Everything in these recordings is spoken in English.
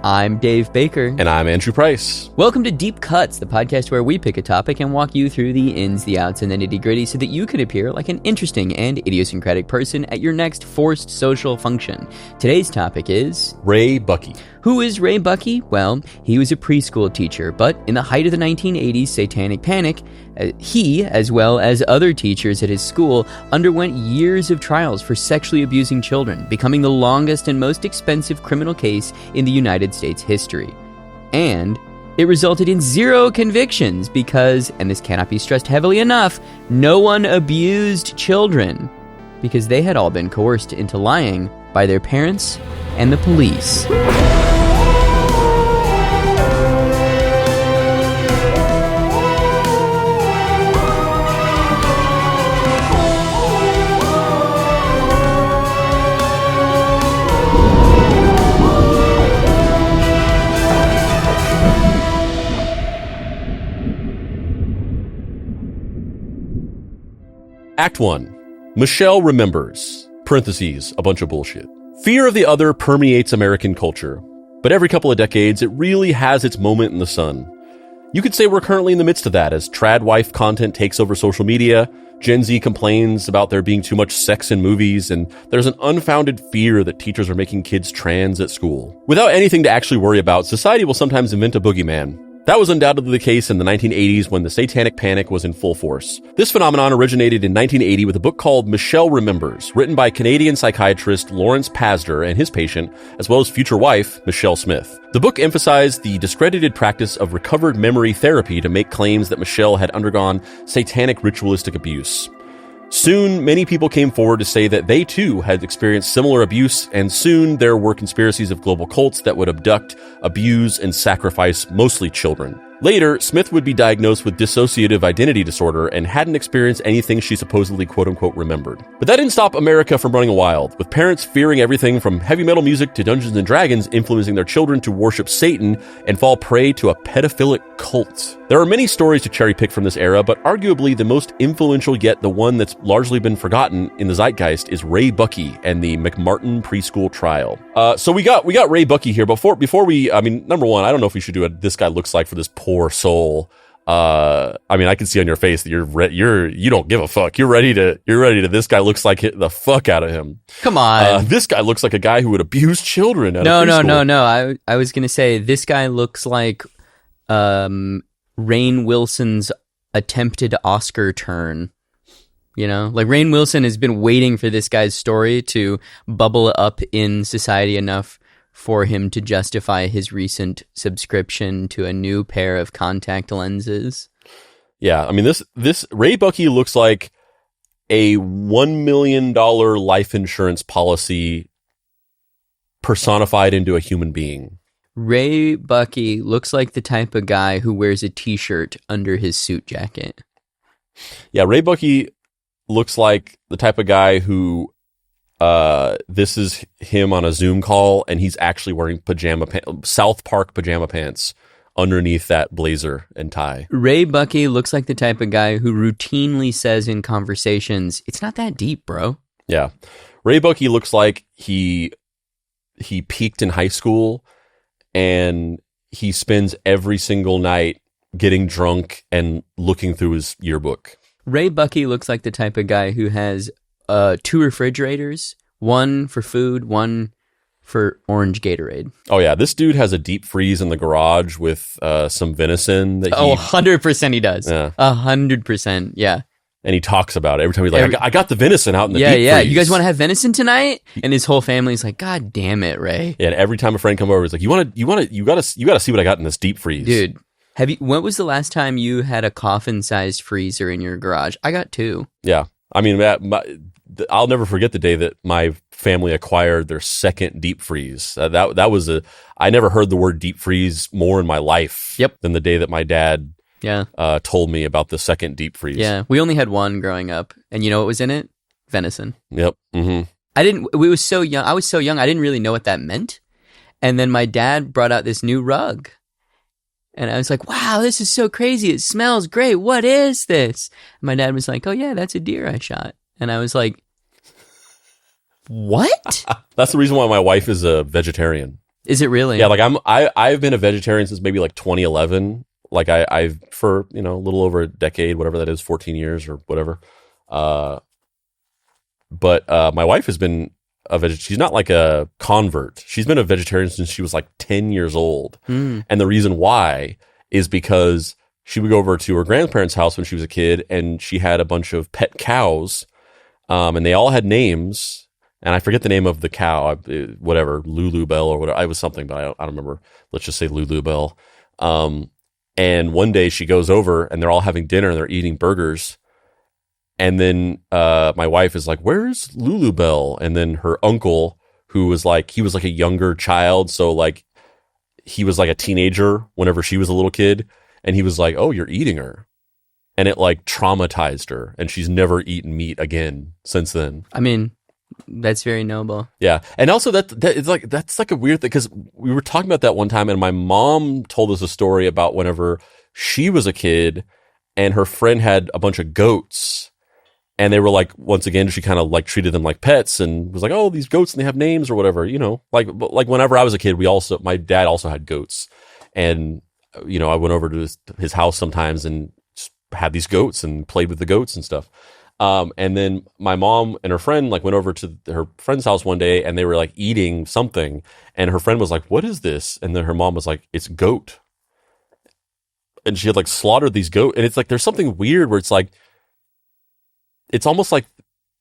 I'm Dave Baker. And I'm Andrew Price. Welcome to Deep Cuts, the podcast where we pick a topic and walk you through the ins, the outs, and the nitty-gritty so that you can appear like an interesting and idiosyncratic person at your next forced social function. Today's topic is... Ray Buckey. Who is Ray Buckey? Well, he was a preschool teacher, but in the height of the 1980s Satanic Panic, he, as well as other teachers at his school, underwent years of trials for sexually abusing children, becoming the longest and most expensive criminal case in the United States history. And it resulted in 0 convictions because, and this cannot be stressed heavily enough, no one abused children because they had all been coerced into lying by their parents and the police. Act 1. Michelle remembers, parentheses, a bunch of bullshit. Fear of the other permeates American culture, but every couple of decades, it really has its moment in the sun. You could say we're currently in the midst of that as trad wife content takes over social media, Gen Z complains about there being too much sex in movies, and there's an unfounded fear that teachers are making kids trans at school. Without anything to actually worry about, society will sometimes invent a boogeyman. That was undoubtedly the case in the 1980s when the Satanic Panic was in full force. This phenomenon originated in 1980 with a book called Michelle Remembers, written by Canadian psychiatrist Lawrence Pasder and his patient, as well as future wife, Michelle Smith. The book emphasized the discredited practice of recovered memory therapy to make claims that Michelle had undergone satanic ritualistic abuse. Soon, many people came forward to say that they too had experienced similar abuse, and soon there were conspiracies of global cults that would abduct, abuse, and sacrifice mostly children. Later, Smith would be diagnosed with dissociative identity disorder and hadn't experienced anything she supposedly quote-unquote remembered. But that didn't stop America from running wild, with parents fearing everything from heavy metal music to Dungeons & Dragons influencing their children to worship Satan and fall prey to a pedophilic cult. There are many stories to cherry-pick from this era, but arguably the most influential yet the one that's largely been forgotten in the zeitgeist is Ray Buckey and the McMartin Preschool trial. So we got Ray Buckey here. Before we, number one, I don't know if we should do a This Guy Looks Like for this poor soul. I can see on your face that you don't give a fuck. You're ready to This Guy looks like hit the fuck out of him. Come on. This guy looks like a guy who would abuse children at a No. preschool. I was going to say this guy looks like Rainn Wilson's attempted Oscar turn. You know, like Rainn Wilson has been waiting for this guy's story to bubble up in society enough for him to justify his recent subscription to a new pair of contact lenses. Yeah, I mean, this Ray Buckey looks like a $1 million life insurance policy personified into a human being. Ray Buckey looks like the type of guy who wears a t-shirt under his suit jacket. Yeah, Ray Buckey looks like the type of guy who this is him on a Zoom call and he's actually wearing South Park pajama pants underneath that blazer and tie. Ray Buckey looks like the type of guy who routinely says in conversations, "It's not that deep, bro." Yeah. Ray Buckey looks like he peaked in high school and he spends every single night getting drunk and looking through his yearbook. Ray Buckey looks like the type of guy who has 2 refrigerators, one for food, one for orange Gatorade. Oh yeah, this dude has a deep freeze in the garage with some venison. 100% he does. Yeah. 100%, yeah. And he talks about it every time. He's like, I got the venison out in the deep freeze. Yeah. You guys want to have venison tonight? And his whole family's like, God damn it, Ray. Yeah, and every time a friend comes over, he's like, you gotta see what I got in this deep freeze, dude. When was the last time you had a coffin-sized freezer in your garage? I got 2. Yeah, I mean, I'll never forget the day that my family acquired their second deep freeze. That was I never heard the word deep freeze more in my life. Yep. Than the day that my dad Yeah. Told me about the second deep freeze. Yeah, we only had one growing up, and you know what was in it? Venison. Yep. Mm-hmm. We was so young. I was so young, I didn't really know what that meant. And then my dad brought out this new rug. And I was like, wow, this is so crazy. It smells great. What is this? And my dad was like, oh, yeah, that's a deer I shot. And I was like, what? That's the reason why my wife is a vegetarian. Is it really? Yeah, like I've been a vegetarian since maybe like 2011. Like I've for, a little over a decade, whatever that is, 14 years or whatever. But my wife has been a vegetarian. She's not like a convert. She's been a vegetarian since she was like 10 years old. And the reason why is because she would go over to her grandparents' house when she was a kid, and she had a bunch of pet cows, and they all had names. And I forget the name of the cow, whatever, Lulu Bell or whatever. I was something, but I don't remember. Let's just say Lulu Bell. And one day she goes over and they're all having dinner and they're eating burgers. And then my wife is like, "Where's Lulu Bell?" And then her uncle, who was like, he was like a younger child. So like he was like a teenager whenever she was a little kid. And he was like, "Oh, you're eating her." And it like traumatized her. And she's never eaten meat again since then. I mean, that's very noble. Yeah. And also that's like a weird thing, because we were talking about that one time and my mom told us a story about whenever she was a kid and her friend had a bunch of goats, and they were like, once again, she kind of like treated them like pets and was like, "Oh, these goats, and they have names," or whatever, like whenever I was a kid, my dad also had goats, and I went over to his house sometimes and had these goats and played with the goats and stuff. And then my mom and her friend like went over to her friend's house one day and they were like eating something, and her friend was like, "What is this?" And then her mom was like, "It's goat." And she had like slaughtered these goat. And it's like, there's something weird where it's like, it's almost like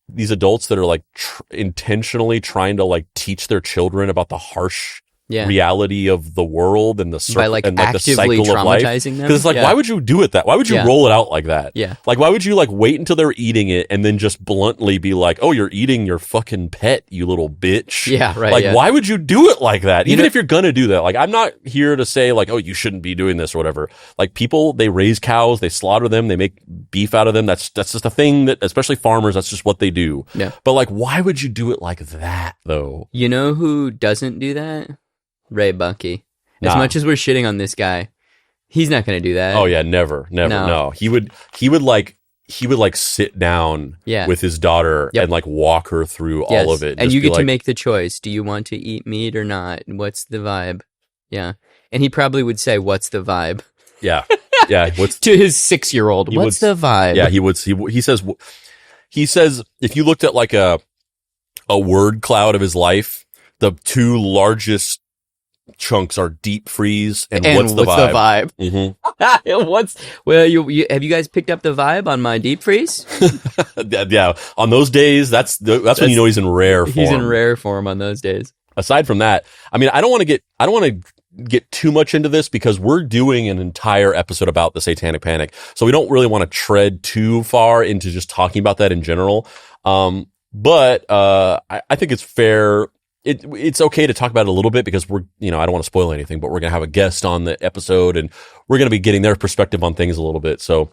these adults that are like intentionally trying to like teach their children about the harsh reality of the world and the circle, by like and like the actively cycle of life. traumatizing them. Because it's like, why would you do it that? Why would you roll it out like that? Yeah. Like, why would you like wait until they're eating it and then just bluntly be like, "Oh, you're eating your fucking pet, you little bitch." Yeah, right. Like, yeah. why would you do it like that? Even if you're gonna do that. Like, I'm not here to say like, "Oh, you shouldn't be doing this" or whatever. Like, people, they raise cows, they slaughter them, they make beef out of them. That's just a thing that, especially farmers, that's just what they do. Yeah. But like, why would you do it like that though? You know who doesn't do that? Ray Buckey. As much as we're shitting on this guy, he's not going to do that. Oh yeah, never. No. He would like sit down with his daughter and like walk her through all of it. And you get to make the choice. Do you want to eat meat or not? What's the vibe? Yeah. And he probably would say, "What's the vibe?" Yeah. Yeah. To his 6-year-old. What's the vibe? Yeah. He says, if you looked at like a word cloud of his life, the two largest chunks are deep freeze and what's the vibe? Mm-hmm. You have you guys picked up the vibe on my deep freeze? Yeah, on those days, that's when you know he's in rare form. He's in rare form on those days. Aside from that, I mean, I don't want to get too much into this because we're doing an entire episode about the Satanic Panic, so we don't really want to tread too far into just talking about that in general. But I think it's fair. It's okay to talk about it a little bit because I don't want to spoil anything, but we're going to have a guest on the episode and we're going to be getting their perspective on things a little bit. So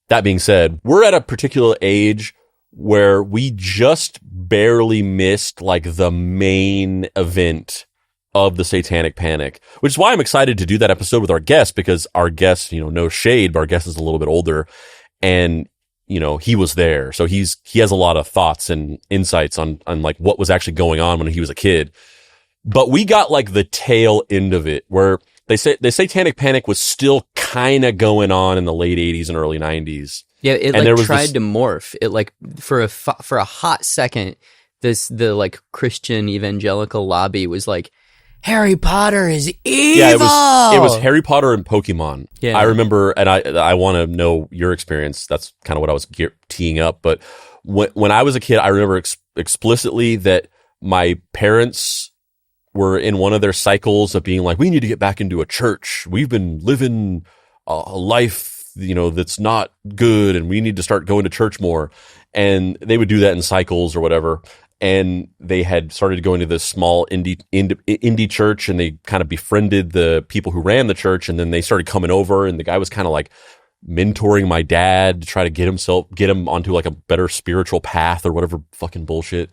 that being said, we're at a particular age where we just barely missed like the main event of the Satanic Panic, which is why I'm excited to do that episode with our guest, because our guest, no shade, but our guest is a little bit older and he was there. So he has a lot of thoughts and insights on like what was actually going on when he was a kid. But we got like the tail end of it where they say the Satanic Panic was still kind of going on in the late 80s and early 90s. Yeah, it tried to morph. It like for a hot second, the like Christian evangelical lobby was like, Harry Potter is evil. Yeah, it was Harry Potter and Pokemon. Yeah. I remember, and I want to know your experience. That's kind of what I was teeing up. But when I was a kid, I remember explicitly that my parents were in one of their cycles of being like, "We need to get back into a church. We've been living a life, that's not good, and we need to start going to church more." And they would do that in cycles or whatever. And they had started going to this small indie church, and they kind of befriended the people who ran the church. And then they started coming over, and the guy was kind of like mentoring my dad to try to get him onto like a better spiritual path or whatever fucking bullshit.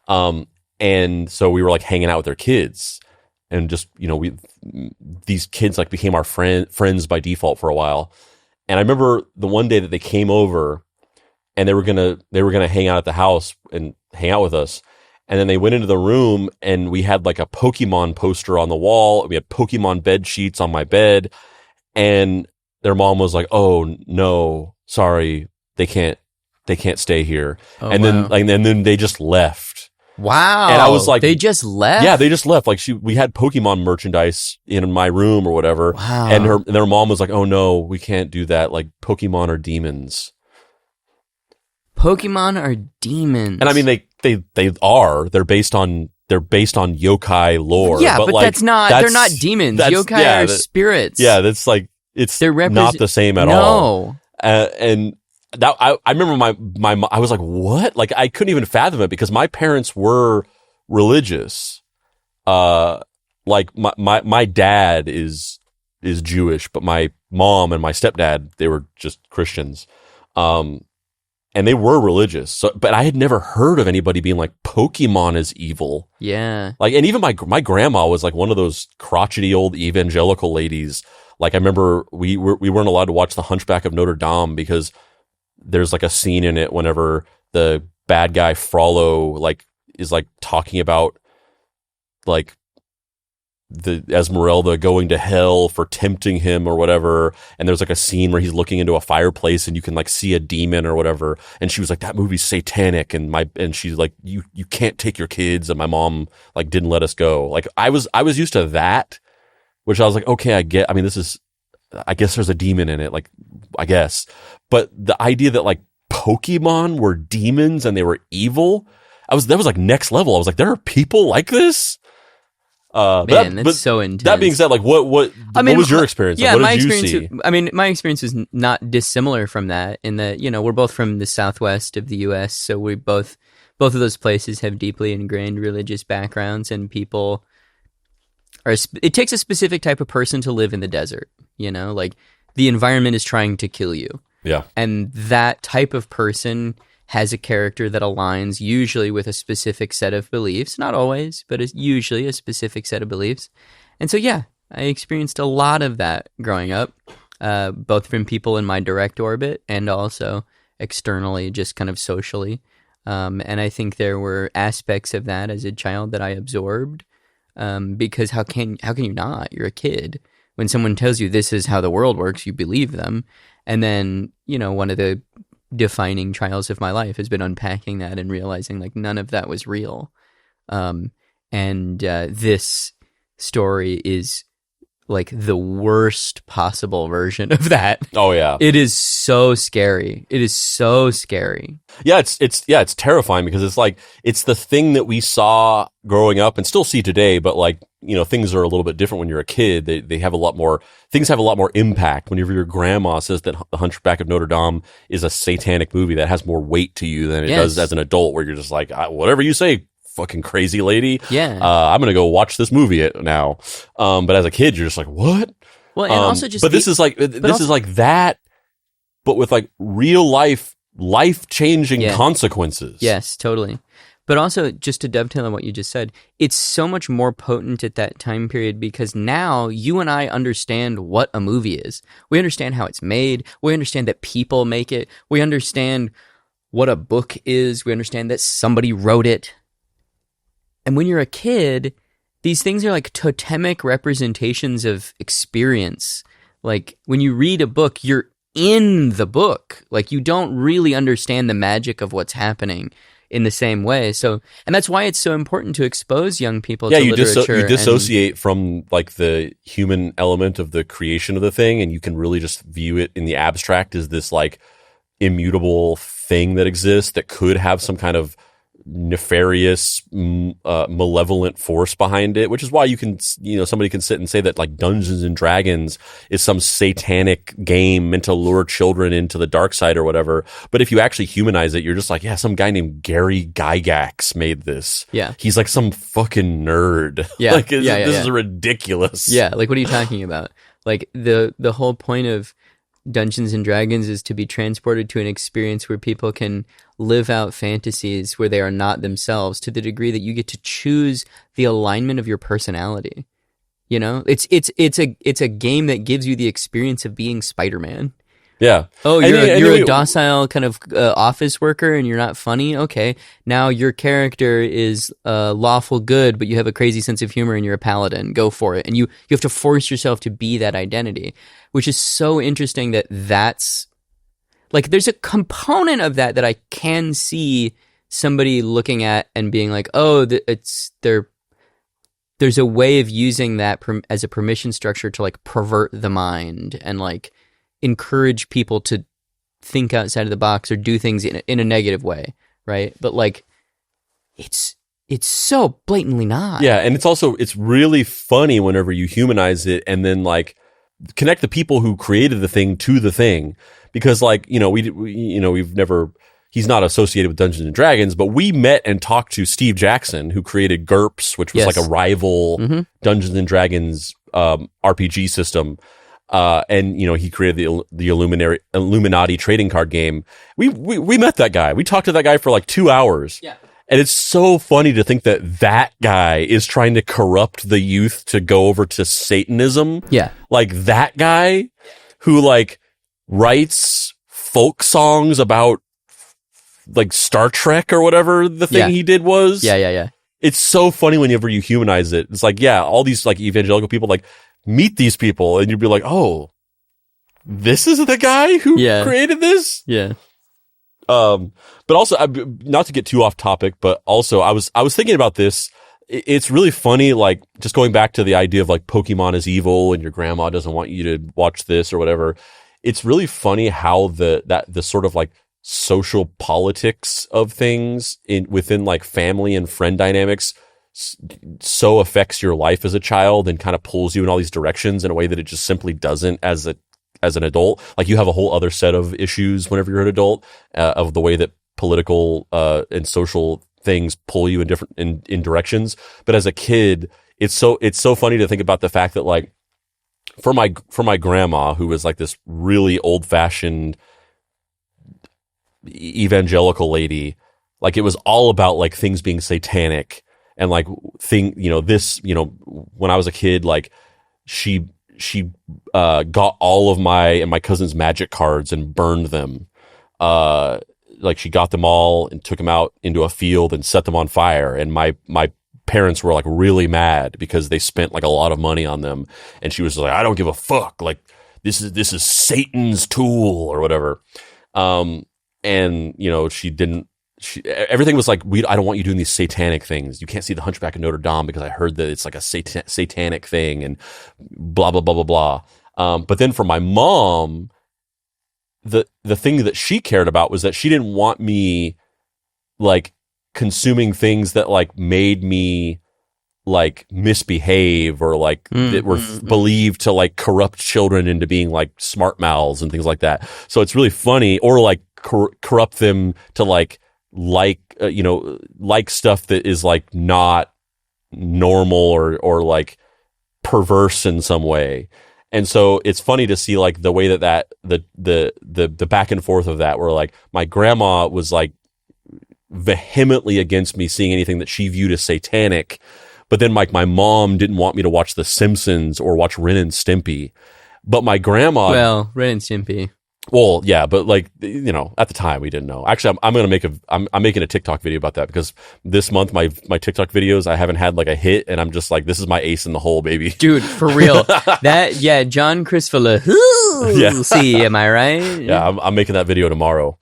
And so we were like hanging out with their kids, and just, these kids like became our friends by default for a while. And I remember the one day that they came over, and they were gonna hang out at the house and hang out with us. And then they went into the room, and we had like a Pokemon poster on the wall. We had Pokemon bed sheets on my bed, and their mom was like, "Oh no, sorry, they can't stay here." And then they just left. Wow. And I was like, they just left? Yeah, they just left. Like we had Pokemon merchandise in my room or whatever. Wow. And their mom was like, "Oh no, we can't do that. Like Pokemon are demons." Pokemon are demons. And I mean, they are. They're based on yokai lore. Yeah, but like, they're not demons. Yokai are spirits. Yeah, that's like, they're not the same at all. And that, I remember my I was like, what? Like, I couldn't even fathom it because my parents were religious. Like my dad is Jewish, but my mom and my stepdad, they were just Christians. And they were religious. So, but I had never heard of anybody being like, Pokemon is evil. Yeah. Like, and even my grandma was like one of those crotchety old evangelical ladies. Like, I remember we weren't allowed to watch The Hunchback of Notre Dame because there's like a scene in it whenever the bad guy Frollo like is like talking about like the Esmeralda going to hell for tempting him or whatever, and there's like a scene where he's looking into a fireplace and you can like see a demon or whatever, and she was like, "That movie's satanic," and she's like, you can't take your kids, and my mom like didn't let us go. Like I was used to that, which I was like, okay, I guess there's a demon in it, like I guess, but the idea that like Pokemon were demons and they were evil, that was like next level. I was like, there are people like this. That's so intense. That being said, like what was your experience? Yeah, like, what my did experience. you see? My experience was not dissimilar from that. In that, we're both from the Southwest of the U.S., so we both of those places have deeply ingrained religious backgrounds, and people are. It takes a specific type of person to live in the desert. Like the environment is trying to kill you. Yeah, and that type of person has a character that aligns usually with a specific set of beliefs. Not always, but it's usually a specific set of beliefs. And so, yeah, I experienced a lot of that growing up, both from people in my direct orbit and also externally, just kind of socially. And I think there were aspects of that as a child that I absorbed, because how can you not? You're a kid. When someone tells you this is how the world works, you believe them. And then, one of the defining trials of my life has been unpacking that and realizing like none of that was real. And this story is like the worst possible version of that. Oh yeah. It is so scary. It is so scary. Yeah, it's terrifying because it's like it's the thing that we saw growing up and still see today, but like, things are a little bit different when you're a kid. They have a lot more things have a lot more impact. Whenever your grandma says that The Hunchback of Notre Dame is a satanic movie, that has more weight to you than it does as an adult, where you're just like, whatever you say, fucking crazy lady. Yeah. I'm going to go watch this movie now. But as a kid, you're just like, what? Well, and also just, this is like that, but with like real life-changing consequences. Yes, totally. But also, just to dovetail on what you just said, it's so much more potent at that time period because now you and I understand what a movie is. We understand how it's made. We understand that people make it. We understand what a book is. We understand that somebody wrote it. And when you're a kid, these things are like totemic representations of experience. Like when you read a book, you're in the book. Like you don't really understand the magic of what's happening in the same way. So, and that's why it's so important to expose young people to literature. You dissociate from like the human element of the creation of the thing, and you can really just view it in the abstract as this like immutable thing that exists that could have some kind of nefarious, malevolent force behind it, which is why you can, somebody can sit and say that like Dungeons and Dragons is some satanic game meant to lure children into the dark side or whatever. But if you actually humanize it, you're just like, yeah, some guy named Gary Gygax made this. Yeah. He's like some fucking nerd. Yeah. Like, this is ridiculous. Yeah. Like, what are you talking about? Like the whole point of Dungeons and Dragons is to be transported to an experience where people can live out fantasies where they are not themselves, to the degree that you get to choose the alignment of your personality. It's a game that gives you the experience of being Spider-Man. Yeah. Oh, you're a docile kind of office worker and you're not funny? Okay. Now your character is lawful good, but you have a crazy sense of humor and you're a paladin. Go for it. And you have to force yourself to be that identity, which is so interesting that's... Like, there's a component of that I can see somebody looking at and being like, oh, there's a way of using that as a permission structure to, like, pervert the mind and, like, encourage people to think outside of the box or do things in a negative way, right? But like, it's so blatantly not. Yeah, and it's really funny whenever you humanize it and then like connect the people who created the thing to the thing, because like he's not associated with Dungeons and Dragons, but we met and talked to Steve Jackson, who created GURPS, which was like a rival Dungeons and Dragons RPG system. And he created the Illuminati trading card game. We met that guy. We talked to that guy for like 2 hours. Yeah. And it's so funny to think that guy is trying to corrupt the youth to go over to Satanism. Yeah. Like that guy who like writes folk songs about like Star Trek or whatever the thing he did was. Yeah. It's so funny whenever you humanize it. It's like, yeah, all these like evangelical people like meet these people and you'd be like, oh, this is the guy who created this? Yeah. But also, not to get too off topic, but also I was thinking about this. It's really funny, like just going back to the idea of like Pokemon is evil and your grandma doesn't want you to watch this or whatever. It's really funny how the sort of like social politics of things within like family and friend dynamics so affects your life as a child and kind of pulls you in all these directions in a way that it just simply doesn't as an adult. Like you have a whole other set of issues whenever you're an adult, of the way that political and social things pull you in different in directions. But as a kid, it's so funny to think about the fact that like for my grandma, who was like this really old fashioned evangelical lady, like it was all about like things being satanic and like when I was a kid, like she got all of my cousin's magic cards and burned them. Like she got them all and took them out into a field and set them on fire. And my parents were like really mad because they spent like a lot of money on them. And she was like, I don't give a fuck. Like this is Satan's tool or whatever. And everything was like, I don't want you doing these satanic things. You can't see the Hunchback of Notre Dame because I heard that it's like a satanic thing and blah, blah, blah, blah, blah. But then for my mom, the thing that she cared about was that she didn't want me like consuming things that like made me like misbehave or like that were believed to like corrupt children into being like smart mouths and things like that. So it's really funny, or like corrupt them to like stuff that is like not normal or like perverse in some way. And so it's funny to see like the way that the back and forth of that, where like my grandma was like vehemently against me seeing anything that she viewed as satanic, but then like my mom didn't want me to watch The Simpsons or watch Ren and Stimpy. But my grandma, well, Ren and Stimpy. Well, yeah, but like, at the time we didn't know. Actually, I'm making a TikTok video about that, because this month my TikTok videos, I haven't had like a hit, and I'm just like, this is my ace in the hole, baby. Dude, for real. John Christopher. See, am I right? Yeah, I'm making that video tomorrow.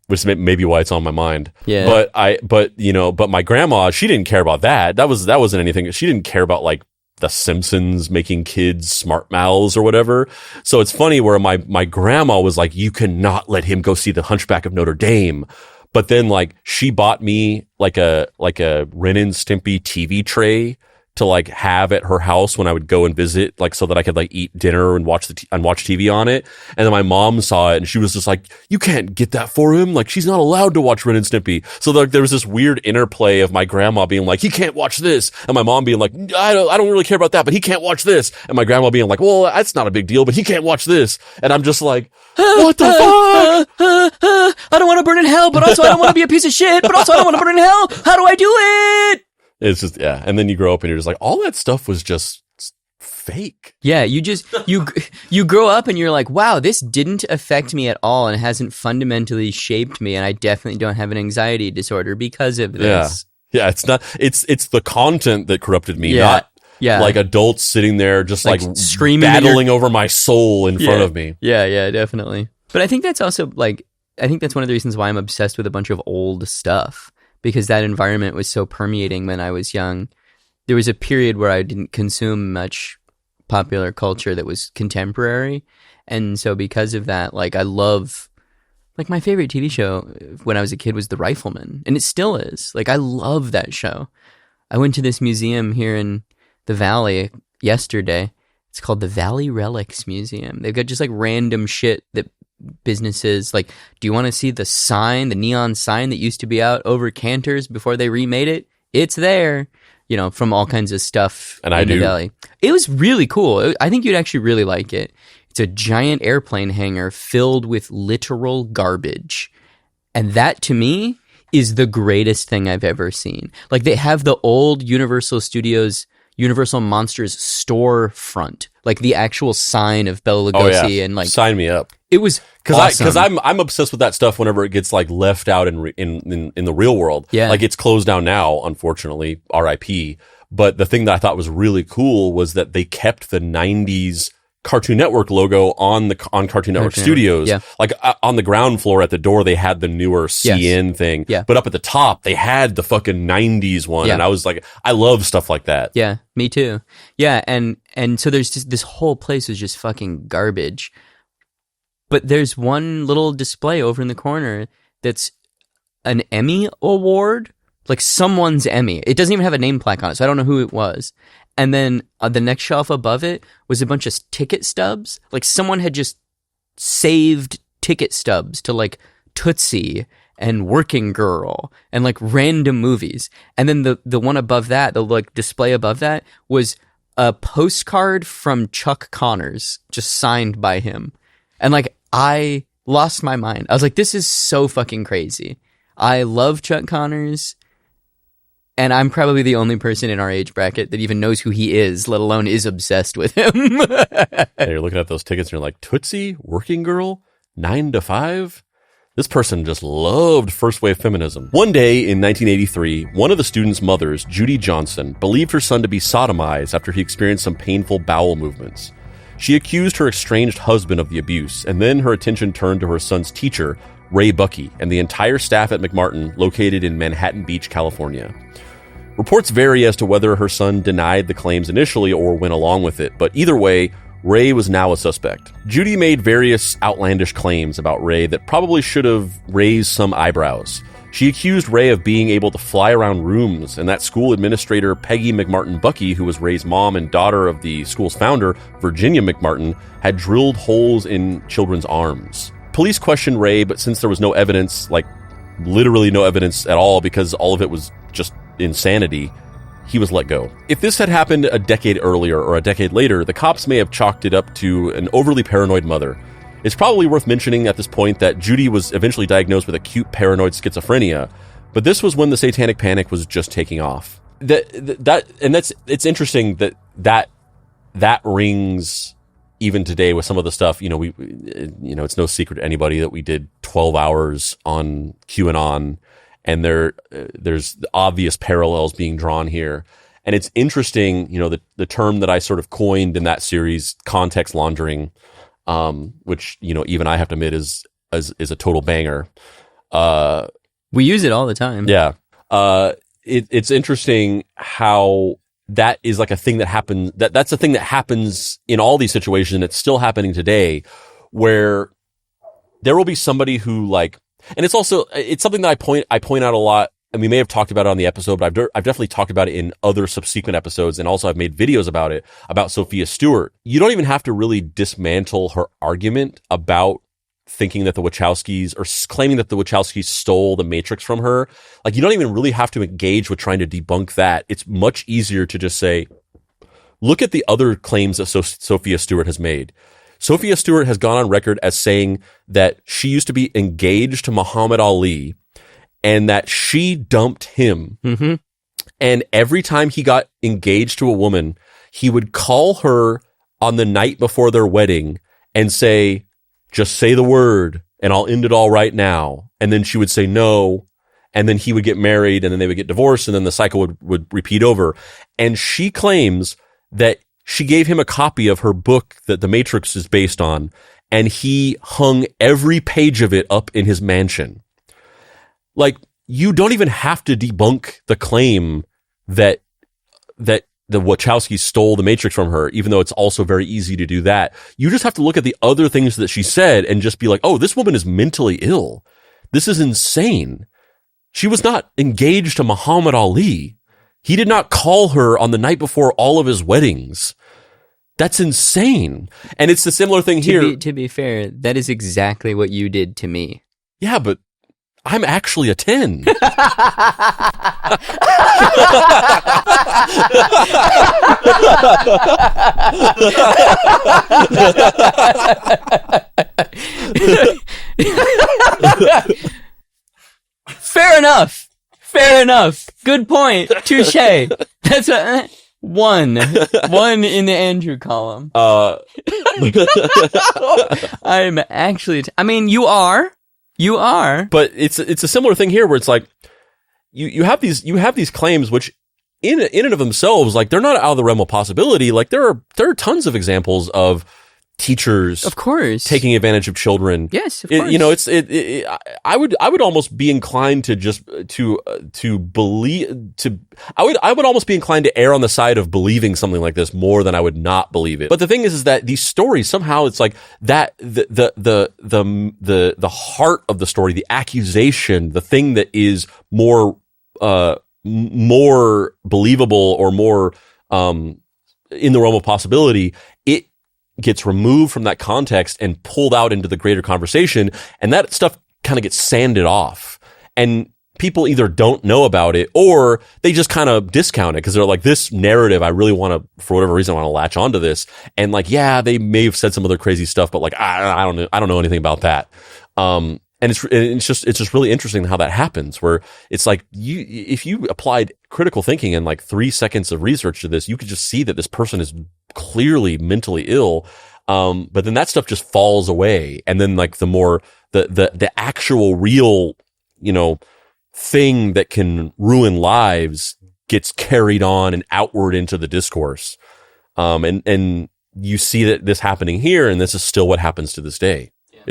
Which may be why it's on my mind. Yeah. But my grandma, she didn't care about that. That wasn't anything. She didn't care about like The Simpsons making kids smart mouths or whatever. So it's funny where my grandma was like, you cannot let him go see The Hunchback of Notre Dame. But then like she bought me like a Ren and Stimpy TV tray to like have at her house when I would go and visit, like so that I could like eat dinner and watch TV on it. And then my mom saw it and she was just like, you can't get that for him. Like she's not allowed to watch Ren and Stimpy. So like there was this weird interplay of my grandma being like, he can't watch this. And my mom being like, I don't really care about that, but he can't watch this. And my grandma being like, well, that's not a big deal, but he can't watch this. And I'm just like, what the fuck? I don't want to burn in hell, but also I don't want to be a piece of shit, but also I don't want to burn in hell. How do I do it? It's just, yeah. And then you grow up and you're just like, all that stuff was just fake. Yeah, you grow up and you're like, wow, this didn't affect me at all and hasn't fundamentally shaped me, and I definitely don't have an anxiety disorder because of this. Yeah, it's not. It's the content that corrupted me, Yeah. not Yeah. like adults sitting there just like screaming, battling over my soul in front of me. Yeah, definitely. But I think that's also I think that's one of the reasons why I'm obsessed with a bunch of old stuff, because that environment was so permeating when I was young. There was a period where I didn't consume much popular culture that was contemporary. And so because of that, I love, my favorite TV show when I was a kid was The Rifleman. And it still is. I love that show. I went to this museum here in the Valley yesterday. It's called the Valley Relics Museum. They've got just random shit that businesses, do you want to see the neon sign that used to be out over Cantor's before they remade it? It's there. From all kinds of stuff in the Valley. It was really cool. I think you'd actually really like it. It's a giant airplane hangar filled with literal garbage. And that, to me, is the greatest thing I've ever seen. They have the old Universal Studios, Universal Monsters storefront. The actual sign of Bela Lugosi. And sign me up. It was awesome. Because I'm obsessed with that stuff whenever it gets left out in the real world. Yeah. It's closed down now, unfortunately, RIP. But the thing that I thought was really cool was that they kept the 90s Cartoon Network logo on Cartoon Network Studios. Yeah. On the ground floor at the door, they had the newer CN thing. Yeah. But up at the top, they had the fucking 90s one. Yeah. And I was like, I love stuff like that. Yeah, me too. Yeah, and so there's just this whole place is just fucking garbage. But there's one little display over in the corner that's an Emmy award, someone's Emmy. It doesn't even have a name plaque on it, so I don't know who it was. And then on the next shelf above it was a bunch of ticket stubs. Someone had just saved ticket stubs to Tootsie and Working Girl and random movies. And then the one above that, the display above that, was a postcard from Chuck Connors, just signed by him. And I lost my mind. I was like, this is so fucking crazy. I love Chuck Connors, and I'm probably the only person in our age bracket that even knows who he is, let alone is obsessed with him. And you're looking at those tickets and you're like, Tootsie, Working Girl, 9 to 5? This person just loved first wave feminism. One day in 1983, one of the students' mothers, Judy Johnson, believed her son to be sodomized after he experienced some painful bowel movements. She accused her estranged husband of the abuse, and then her attention turned to her son's teacher, Ray Buckey, and the entire staff at McMartin, located in Manhattan Beach, California. Reports vary as to whether her son denied the claims initially or went along with it, but either way, Ray was now a suspect. Judy made various outlandish claims about Ray that probably should have raised some eyebrows. She accused Ray of being able to fly around rooms, and that school administrator Peggy McMartin Buckey, who was Ray's mom and daughter of the school's founder, Virginia McMartin, had drilled holes in children's arms. Police questioned Ray, but since there was no evidence, literally no evidence at all, because all of it was just insanity, he was let go. If this had happened a decade earlier or a decade later, the cops may have chalked it up to an overly paranoid mother. It's probably worth mentioning at this point that Judy was eventually diagnosed with acute paranoid schizophrenia, but this was when the Satanic Panic was just taking off. It's interesting that rings even today with some of the stuff. It's no secret to anybody that we did 12 hours on QAnon, and there's obvious parallels being drawn here. And it's interesting, the term that I sort of coined in that series, context laundering, which, even I have to admit is a total banger. We use it all the time. Yeah. It's interesting how that is a thing that happens, that's a thing that happens in all these situations, and it's still happening today, where there will be somebody who and it's something that I point out a lot, and we may have talked about it on the episode, but I've definitely talked about it in other subsequent episodes, and also I've made videos about it, about Sophia Stewart. You don't even have to really dismantle her argument about thinking that the Wachowskis, or claiming that the Wachowskis stole the Matrix from her. You don't even really have to engage with trying to debunk that. It's much easier to just say, look at the other claims that Sophia Stewart has made. Sophia Stewart has gone on record as saying that she used to be engaged to Muhammad Ali, and that she dumped him. Mm-hmm. And every time he got engaged to a woman, he would call her on the night before their wedding and say, just say the word and I'll end it all right now. And then she would say no. And then he would get married and then they would get divorced and then the cycle would repeat over. And she claims that she gave him a copy of her book that The Matrix is based on, and he hung every page of it up in his mansion. Like, you don't even have to debunk the claim that the Wachowskis stole the Matrix from her, even though it's also very easy to do that. You just have to look at the other things that she said and just be like, oh, this woman is mentally ill. This is insane. She was not engaged to Muhammad Ali. He did not call her on the night before all of his weddings. That's insane. And it's the similar thing here. To be fair, that is exactly what you did to me. Yeah, but I'm actually a 10. Fair enough. Good point. Touche. That's a one in the Andrew column. I'm actually. I mean, you are. But it's a similar thing here where it's like you have these claims which in and of themselves, like, they're not out of the realm of possibility. Like, there are tons of examples of teachers, of course, taking advantage of children. Yes, of course. You know, I would almost be inclined to just to believe to. I would almost be inclined to err on the side of believing something like this more than I would not believe it. But the thing is that these stories, somehow it's like that the heart of the story, the accusation, the thing that is more believable or more in the realm of possibility, it gets removed from that context and pulled out into the greater conversation, and that stuff kind of gets sanded off, and people either don't know about it or they just kind of discount it because they're like, this narrative, I really want to, for whatever reason, I want to latch onto this, and like, yeah, they may have said some other crazy stuff, but like, I don't know anything about that. And it's just really interesting how that happens, where it's like, if you applied critical thinking and like 3 seconds of research to this, you could just see that this person is clearly mentally ill. But then that stuff just falls away. And then like the actual real, thing that can ruin lives gets carried on and outward into the discourse. And you see that this happening here, and this is still what happens to this day. Yeah.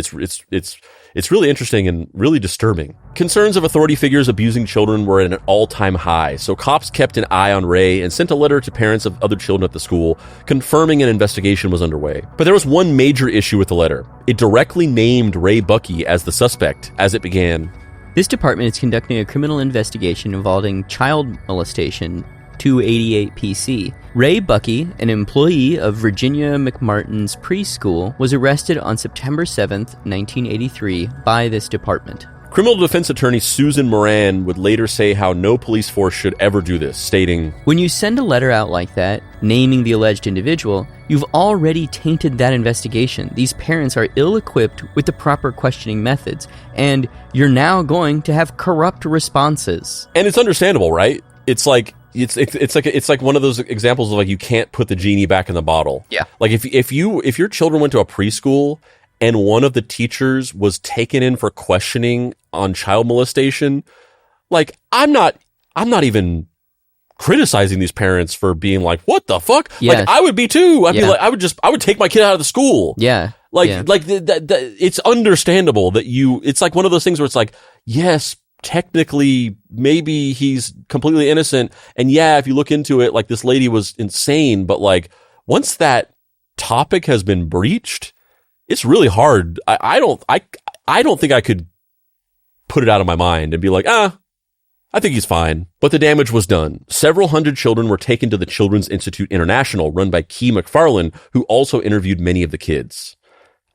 It's really interesting and really disturbing. Concerns of authority figures abusing children were at an all-time high, so cops kept an eye on Ray and sent a letter to parents of other children at the school, confirming an investigation was underway. But there was one major issue with the letter. It directly named Ray Buckey as the suspect, as it began. This department is conducting a criminal investigation involving child molestation, 288 PC. Ray Buckey, an employee of Virginia McMartin's Preschool, was arrested on September 7th, 1983 by this department. Criminal defense attorney Susan Moran would later say how no police force should ever do this, stating, "When you send a letter out like that, naming the alleged individual, you've already tainted that investigation. These parents are ill-equipped with the proper questioning methods, and you're now going to have corrupt responses." And it's understandable, right? It's like one of those examples of like, you can't put the genie back in the bottle. Yeah. Like if your children went to a preschool and one of the teachers was taken in for questioning on child molestation, like, I'm not even criticizing these parents for being like, what the fuck? Yeah. Like, I would be too. I'd be like, I would take my kid out of the school. Yeah. It's understandable that it's like one of those things where it's like, yes, technically, maybe he's completely innocent. And yeah, if you look into it, like, this lady was insane. But like, once that topic has been breached, it's really hard. I don't think I could put it out of my mind and be like, I think he's fine. But the damage was done. Several hundred children were taken to the Children's Institute International, run by Key McFarlane, who also interviewed many of the kids.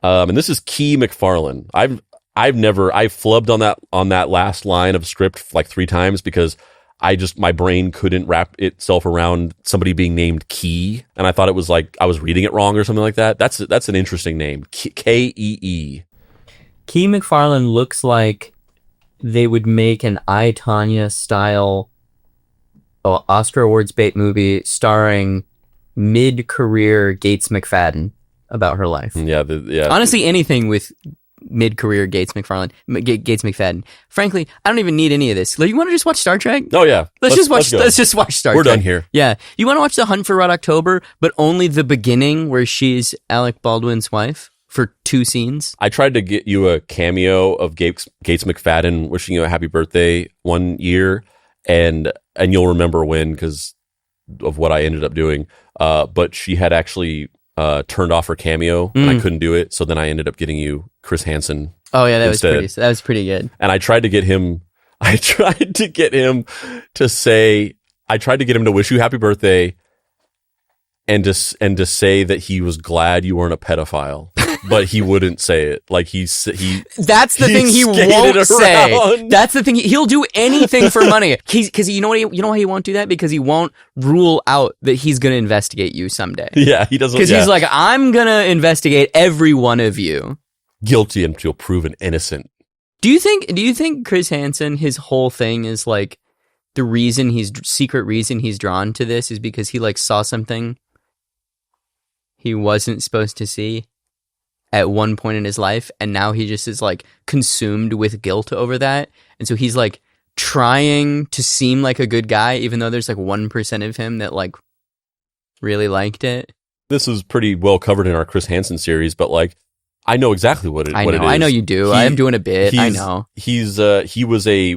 And this is Key McFarlane. I've flubbed on that last line of script like 3 times because my brain couldn't wrap itself around somebody being named Key, and I thought it was like I was reading it wrong or something like that. That's an interesting name, Kee. Key McFarlane looks like they would make an I, Tonya style Oscar Awards bait movie starring mid-career Gates McFadden about her life. Yeah, Honestly, anything with mid-career Gates McFadden. Frankly, I don't even need any of this. You want to just watch Star Trek? Oh yeah, Let's just watch Star Trek. We're done here. Yeah, you want to watch The Hunt for Red October, but only the beginning where she's Alec Baldwin's wife for 2 scenes. I tried to get you a cameo of Gates McFadden wishing you a happy birthday one year, and you'll remember when because of what I ended up doing. But she had actually turned off her cameo, and I couldn't do it. So then I ended up getting you Chris Hansen. Oh yeah, that instead. was pretty good. And I tried to get him. I tried to get him to wish you happy birthday, and to say that he was glad you weren't a pedophile. But he wouldn't say it. Like that's the thing he won't say. That's the thing. He'll do anything for money. Because you know why he won't do that? Because he won't rule out that he's going to investigate you someday. Yeah, he doesn't. Because he's like, I'm going to investigate every one of you. Guilty until proven innocent. Do you think Chris Hansen, his whole thing is like the secret reason he's drawn to this is because he like saw something he wasn't supposed to see at one point in his life, and now he just is like consumed with guilt over that, and so he's like trying to seem like a good guy even though there's like 1% of him that like really liked it. This is pretty well covered in our Chris Hansen series, but like I know exactly what it is. I know you do. I am doing a bit. I know. He was a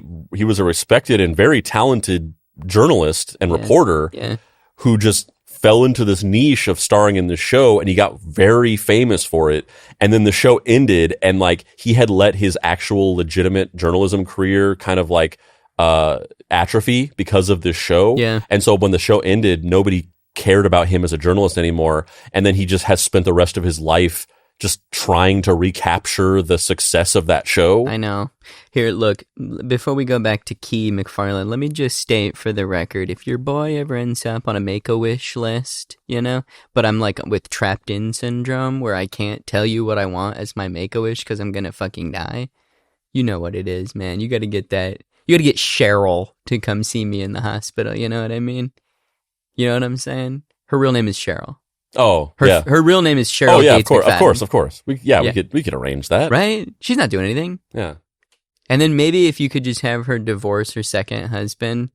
respected and very talented journalist and reporter who just fell into this niche of starring in the show, and he got very famous for it. And then the show ended, and like he had let his actual legitimate journalism career kind of like atrophy because of this show. Yeah. And so when the show ended, nobody cared about him as a journalist anymore. And then he just has spent the rest of his life just trying to recapture the success of that show. I know. Here, look, before we go back to Key McFarland, let me just state for the record, if your boy ever ends up on a Make-A-Wish list, but I'm like with trapped-in syndrome where I can't tell you what I want as my Make-A-Wish because I'm going to fucking die, you know what it is, man. You got to get that. You got to get Cheryl to come see me in the hospital, you know what I mean? You know what I'm saying? Her real name is Cheryl. Oh, her real name is Cheryl. Oh, yeah, Gates of course. We could arrange that, right? She's not doing anything. Yeah, and then maybe if you could just have her divorce her second husband,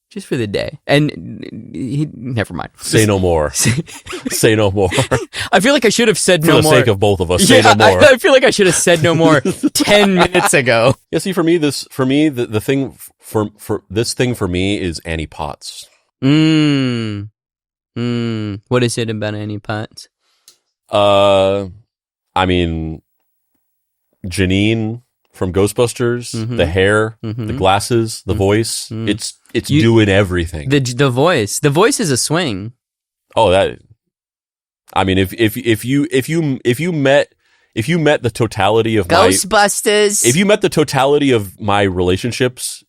just for the day, and never mind. Say no more. Say no more. I feel like I should have said no more for the sake of both of us. Say no more. I feel like I should have said no more 10 minutes ago. Yeah, see, the thing for this thing for me is Annie Potts. What is it about Annie Potts? I mean, Janine from Ghostbusters, the hair, the glasses, the voice. It's doing everything. The voice. The voice is a swing. Oh, that. I mean, if you met the totality of Ghostbusters, if you met the totality of my relationships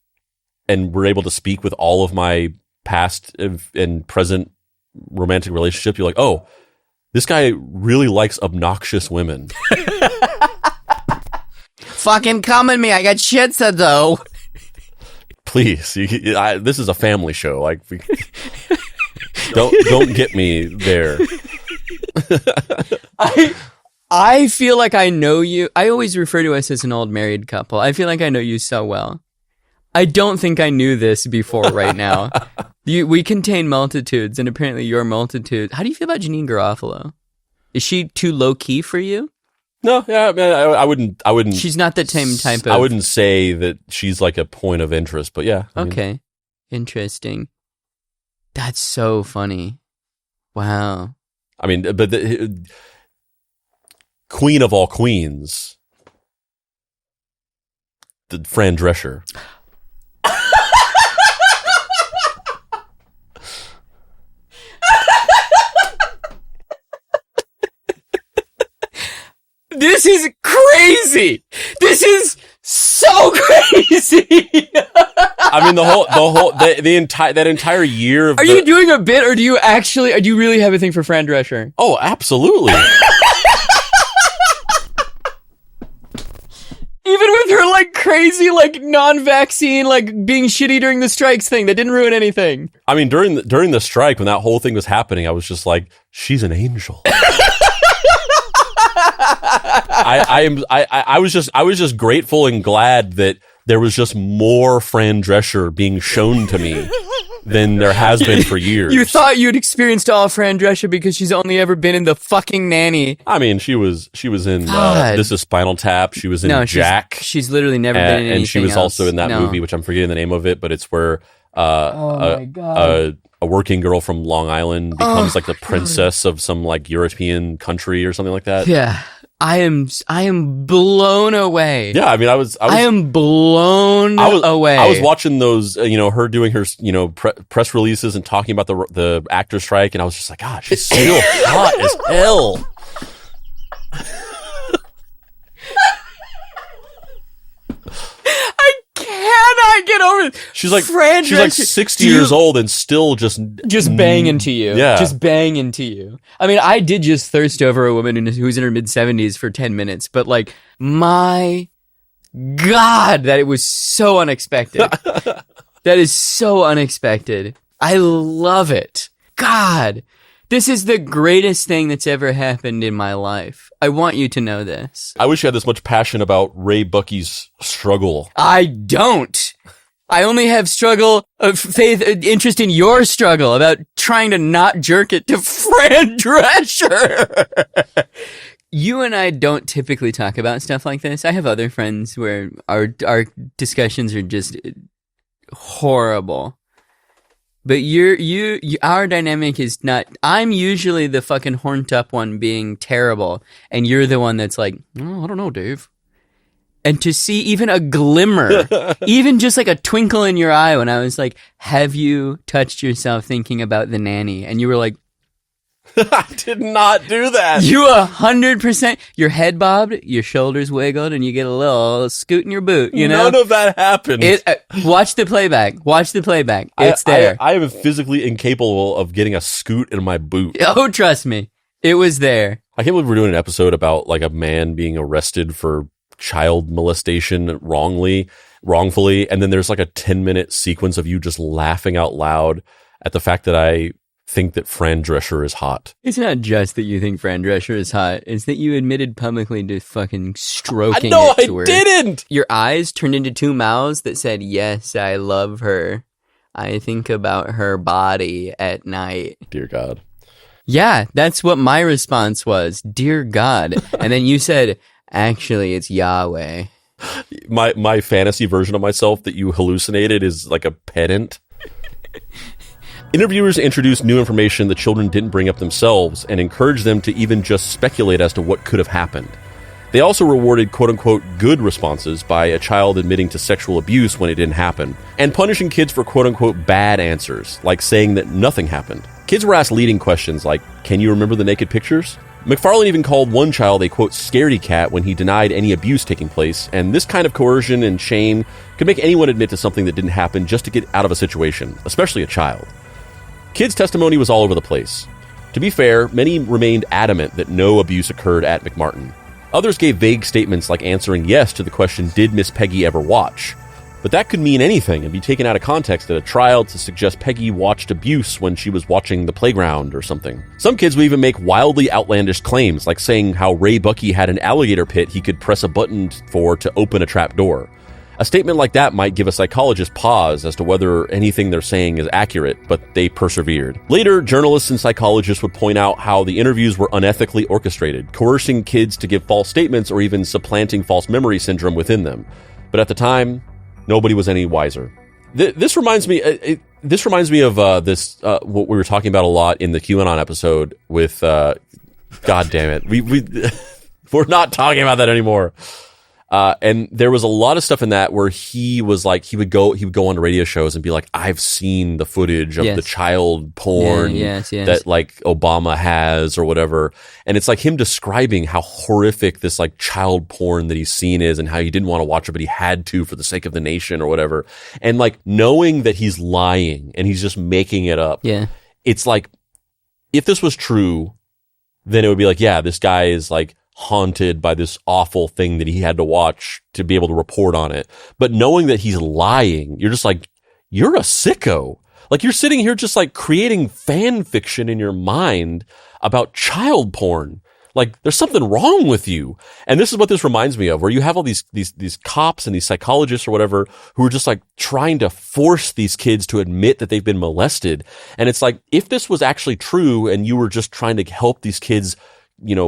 and were able to speak with all of my past and present romantic relationship, you're like, oh, this guy really likes obnoxious women. Fucking come at me, I got shit to do. Please, this is a family show. Like, don't get me there. I feel like I know you. I always refer to us as an old married couple. I feel like I know you so well. I don't think I knew this before right now. We contain multitudes, and apparently you're multitude. How do you feel about Janine Garofalo? Is she too low key for you? No, yeah, I wouldn't. She's not the same type of. I wouldn't say that she's like a point of interest, but yeah. Okay, interesting. That's so funny. Wow. I mean, but the queen of all queens, the Fran Drescher. This is crazy. This is so crazy. I mean, that entire year of. Are you doing a bit, or do you really have a thing for Fran Drescher? Oh, absolutely. Even with her like crazy, like, non-vaccine, like, being shitty during the strikes thing that didn't ruin anything. I mean, during the strike, when that whole thing was happening, I was just like, she's an angel. I was just grateful and glad that there was just more Fran Drescher being shown to me than there has been for years. You thought you'd experienced all Fran Drescher because she's only ever been in The Fucking Nanny. I mean, she was in This Is Spinal Tap. She was in Jack. She's literally never been in anything and she was else. also in that movie, which I'm forgetting the name of it, but it's where a working girl from Long Island becomes like the princess of some like European country or something like that. Yeah. I am blown away. Yeah, I mean, I am blown away. I was watching those, her doing her, press releases and talking about the actor strike, and I was just like, God, she's still hot as hell. I cannot get over it. She's like 60 years old and still just banging to you. Yeah. Just banging to you. I mean, I did just thirst over a woman who's in her mid-70s for 10 minutes, but like, my God, that it was so unexpected. That is so unexpected. I love it. God, this is the greatest thing that's ever happened in my life. I want you to know this. I wish you had this much passion about Ray Buckey's struggle. I don't. I only have interest in your struggle about trying to not jerk it to Fran Drescher. You and I don't typically talk about stuff like this. I have other friends where our discussions are just horrible. But our dynamic is not. I'm usually the fucking horned up one being terrible, and you're the one that's like, oh, I don't know, Dave. And to see even a glimmer, even just like a twinkle in your eye when I was like, have you touched yourself thinking about the nanny? And you were like, I did not do that. You 100%. Your head bobbed, your shoulders wiggled, and you get a little scoot in your boot, you know? None of that happened. Watch the playback. It's there. I am physically incapable of getting a scoot in my boot. Oh, trust me. It was there. I can't believe we're doing an episode about like a man being arrested for child molestation wrongfully, and then there's like a 10-minute sequence of you just laughing out loud at the fact that I think that Fran Drescher is hot. It's not just that you think Fran Drescher is hot. It's that you admitted publicly to fucking stroking No, it to I her. didn't! Your eyes turned into two mouths that said, yes, I love her. I think about her body at night. Dear God. Yeah, that's what my response was. Dear God. And then you said, actually, it's Yahweh. My fantasy version of myself that you hallucinated is like a pedant. Interviewers introduced new information the children didn't bring up themselves and encouraged them to even just speculate as to what could have happened. They also rewarded quote-unquote good responses by a child admitting to sexual abuse when it didn't happen, and punishing kids for quote-unquote bad answers, like saying that nothing happened. Kids were asked leading questions like, can you remember the naked pictures? McFarlane even called one child a, quote, scaredy cat when he denied any abuse taking place, and this kind of coercion and shame could make anyone admit to something that didn't happen just to get out of a situation, especially a child. Kids' testimony was all over the place. To be fair, many remained adamant that no abuse occurred at McMartin. Others gave vague statements like answering yes to the question, did Miss Peggy ever watch? But that could mean anything and be taken out of context at a trial to suggest Peggy watched abuse when she was watching the playground or something. Some kids would even make wildly outlandish claims, like saying how Ray Buckey had an alligator pit he could press a button for to open a trap door. A statement like that might give a psychologist pause as to whether anything they're saying is accurate, but they persevered. Later, journalists and psychologists would point out how the interviews were unethically orchestrated, coercing kids to give false statements or even supplanting false memory syndrome within them. But at the time, nobody was any wiser. This reminds me of what we were talking about a lot in the QAnon episode with, God damn it, we're not talking about that anymore. And there was a lot of stuff in that where he was like, he would go on radio shows and be like, I've seen the footage of the child porn that like Obama has or whatever. And it's like him describing how horrific this like child porn that he's seen is and how he didn't want to watch it, but he had to for the sake of the nation or whatever. And like knowing that he's lying and he's just making it up. Yeah. It's like, if this was true, then it would be like, yeah, this guy is like haunted by this awful thing that he had to watch to be able to report on it. But knowing that he's lying, you're just like, you're a sicko. Like, you're sitting here just like creating fan fiction in your mind about child porn. Like, there's something wrong with you. And this is what this reminds me of, where you have all these cops and these psychologists or whatever who are just like trying to force these kids to admit that they've been molested. And it's like, if this was actually true and you were just trying to help these kids,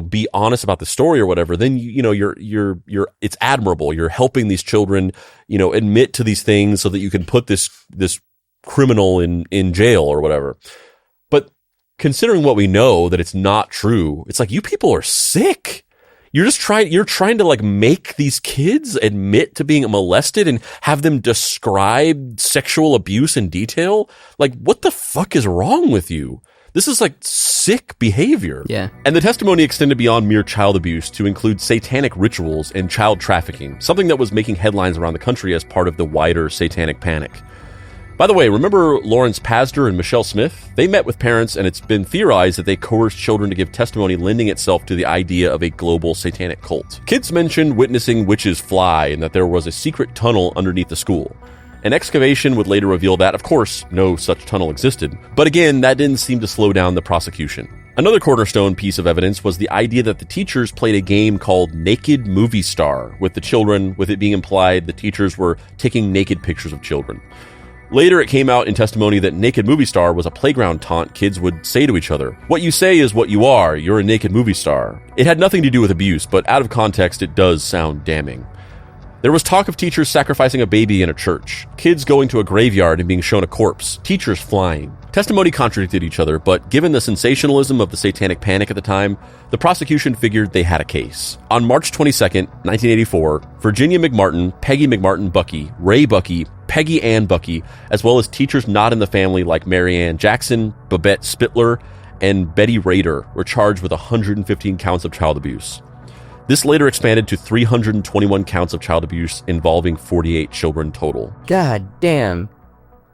be honest about the story or whatever, then, it's admirable. You're helping these children, admit to these things so that you can put this criminal in jail or whatever. But considering what we know, that it's not true, it's like, you people are sick. You're trying to like make these kids admit to being molested and have them describe sexual abuse in detail. Like, what the fuck is wrong with you? This is like sick behavior. Yeah. And the testimony extended beyond mere child abuse to include satanic rituals and child trafficking, something that was making headlines around the country as part of the wider Satanic Panic. By the way, remember Lawrence Pastor and Michelle Smith? They met with parents, and it's been theorized that they coerced children to give testimony, lending itself to the idea of a global satanic cult. Kids mentioned witnessing witches fly and that there was a secret tunnel underneath the school. An excavation would later reveal that, of course, no such tunnel existed. But again, that didn't seem to slow down the prosecution. Another cornerstone piece of evidence was the idea that the teachers played a game called Naked Movie Star with the children, with it being implied the teachers were taking naked pictures of children. Later, it came out in testimony that Naked Movie Star was a playground taunt kids would say to each other. What you say is what you are. You're a naked movie star. It had nothing to do with abuse, but out of context, it does sound damning. There was talk of teachers sacrificing a baby in a church, kids going to a graveyard and being shown a corpse, teachers flying. Testimony contradicted each other, but given the sensationalism of the Satanic Panic at the time, the prosecution figured they had a case. On March 22nd, 1984, Virginia McMartin, Peggy McMartin Buckey, Ray Buckey, Peggy Ann Buckey, as well as teachers not in the family like Mary Ann Jackson, Babette Spittler, and Betty Rader were charged with 115 counts of child abuse. This later expanded to 321 counts of child abuse involving 48 children total. God damn.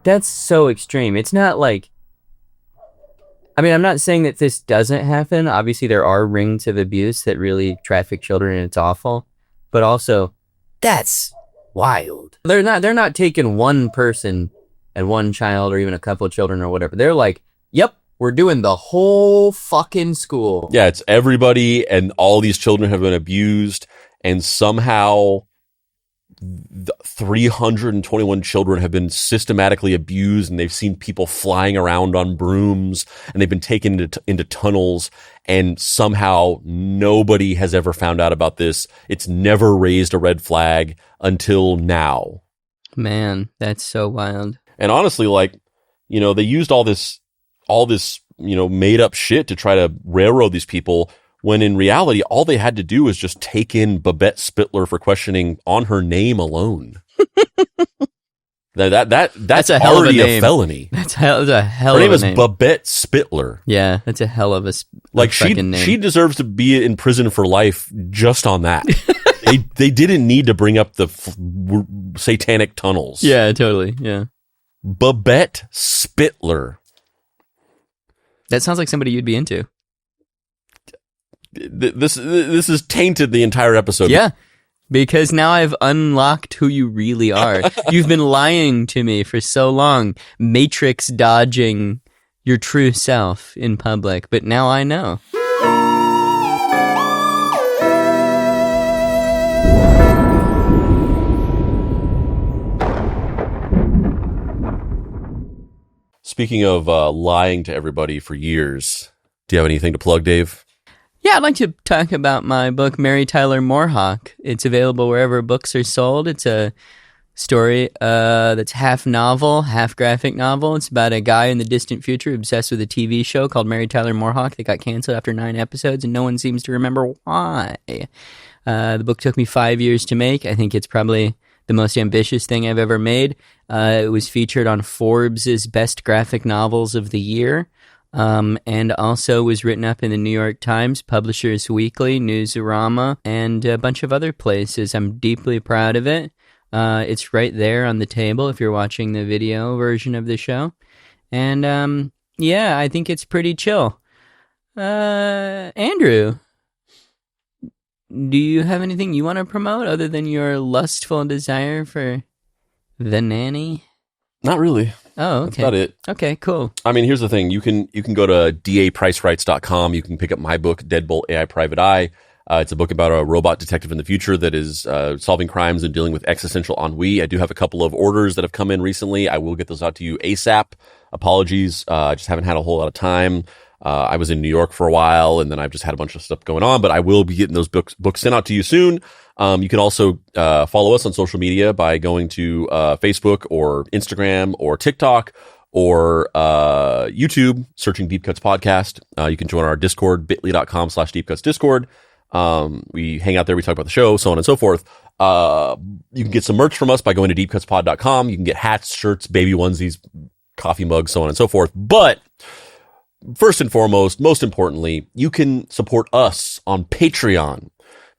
That's so extreme. It's not like... I mean, I'm not saying that this doesn't happen. Obviously, there are rings of abuse that really traffic children, and it's awful. But also, that's wild. They're not taking one person and one child or even a couple of children or whatever. They're like, yep, we're doing the whole fucking school. Yeah, it's everybody, and all these children have been abused, and somehow 321 children have been systematically abused, and they've seen people flying around on brooms, and they've been taken into tunnels, and somehow nobody has ever found out about this. It's never raised a red flag until now. Man, that's so wild. And honestly, like, they used all this, made up shit to try to railroad these people, when in reality, all they had to do was just take in Babette Spittler for questioning on her name alone. That's already a felony. That's a hell of a name. Her name is Babette Spittler. Yeah, that's a hell of a fucking name. She deserves to be in prison for life just on that. They didn't need to bring up the satanic tunnels. Yeah, totally. Yeah. Babette Spittler. That sounds like somebody you'd be into. This has tainted the entire episode. Yeah, because now I've unlocked who you really are. You've been lying to me for so long, matrix dodging your true self in public, but now I know. Speaking of lying to everybody for years, do you have anything to plug, Dave? Yeah, I'd like to talk about my book, Mary Tyler Moorhawk. It's available wherever books are sold. It's a story that's half novel, half graphic novel. It's about a guy in the distant future obsessed with a TV show called Mary Tyler Moorhawk that got canceled after 9 episodes, and no one seems to remember why. The book took me 5 years to make. I think it's probably the most ambitious thing I've ever made. It was featured on Forbes' Best Graphic Novels of the Year. And also was written up in the New York Times, Publishers Weekly, Newsarama, and a bunch of other places. I'm deeply proud of it. It's right there on the table if you're watching the video version of the show. And yeah, I think it's pretty chill. Andrew, do you have anything you want to promote other than your lustful desire for the nanny? Not really. Oh, okay. That's about it. Okay, cool. I mean, here's the thing. You can go to dapricerights.com. You can pick up my book, Deadbolt AI Private Eye. It's a book about a robot detective in the future that is solving crimes and dealing with existential ennui. I do have a couple of orders that have come in recently. I will get those out to you ASAP. Apologies. I just haven't had a whole lot of time. I was in New York for a while, and then I've just had a bunch of stuff going on, but I will be getting those books sent out to you soon. You can also follow us on social media by going to Facebook or Instagram or TikTok or YouTube, searching Deep Cuts Podcast. You can join our Discord, bit.ly.com/deepcutsdiscord. We hang out there, we talk about the show, so on and so forth. You can get some merch from us by going to deepcutspod.com. You can get hats, shirts, baby onesies, coffee mugs, so on and so forth. But first and foremost, most importantly, you can support us on Patreon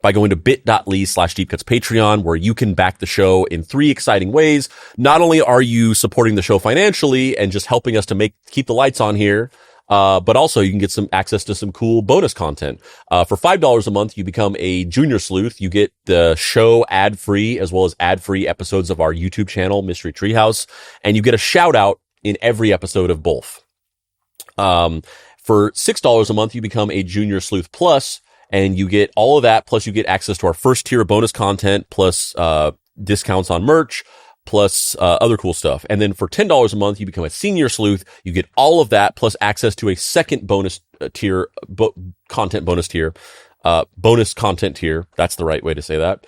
by going to bit.ly/deepcutspatreon, where you can back the show in 3 exciting ways. Not only are you supporting the show financially and just helping us to keep the lights on here, but also you can get some access to some cool bonus content. For $5 a month, you become a junior sleuth. You get the show ad-free as well as ad-free episodes of our YouTube channel, Mystery Treehouse, and you get a shout out in every episode of both. For $6 a month, you become a Junior Sleuth Plus, and you get all of that, plus you get access to our first tier of bonus content, plus discounts on merch, plus other cool stuff. And then for $10 a month, you become a Senior Sleuth. You get all of that, plus access to a second bonus tier, content bonus tier, bonus content tier. That's the right way to say that.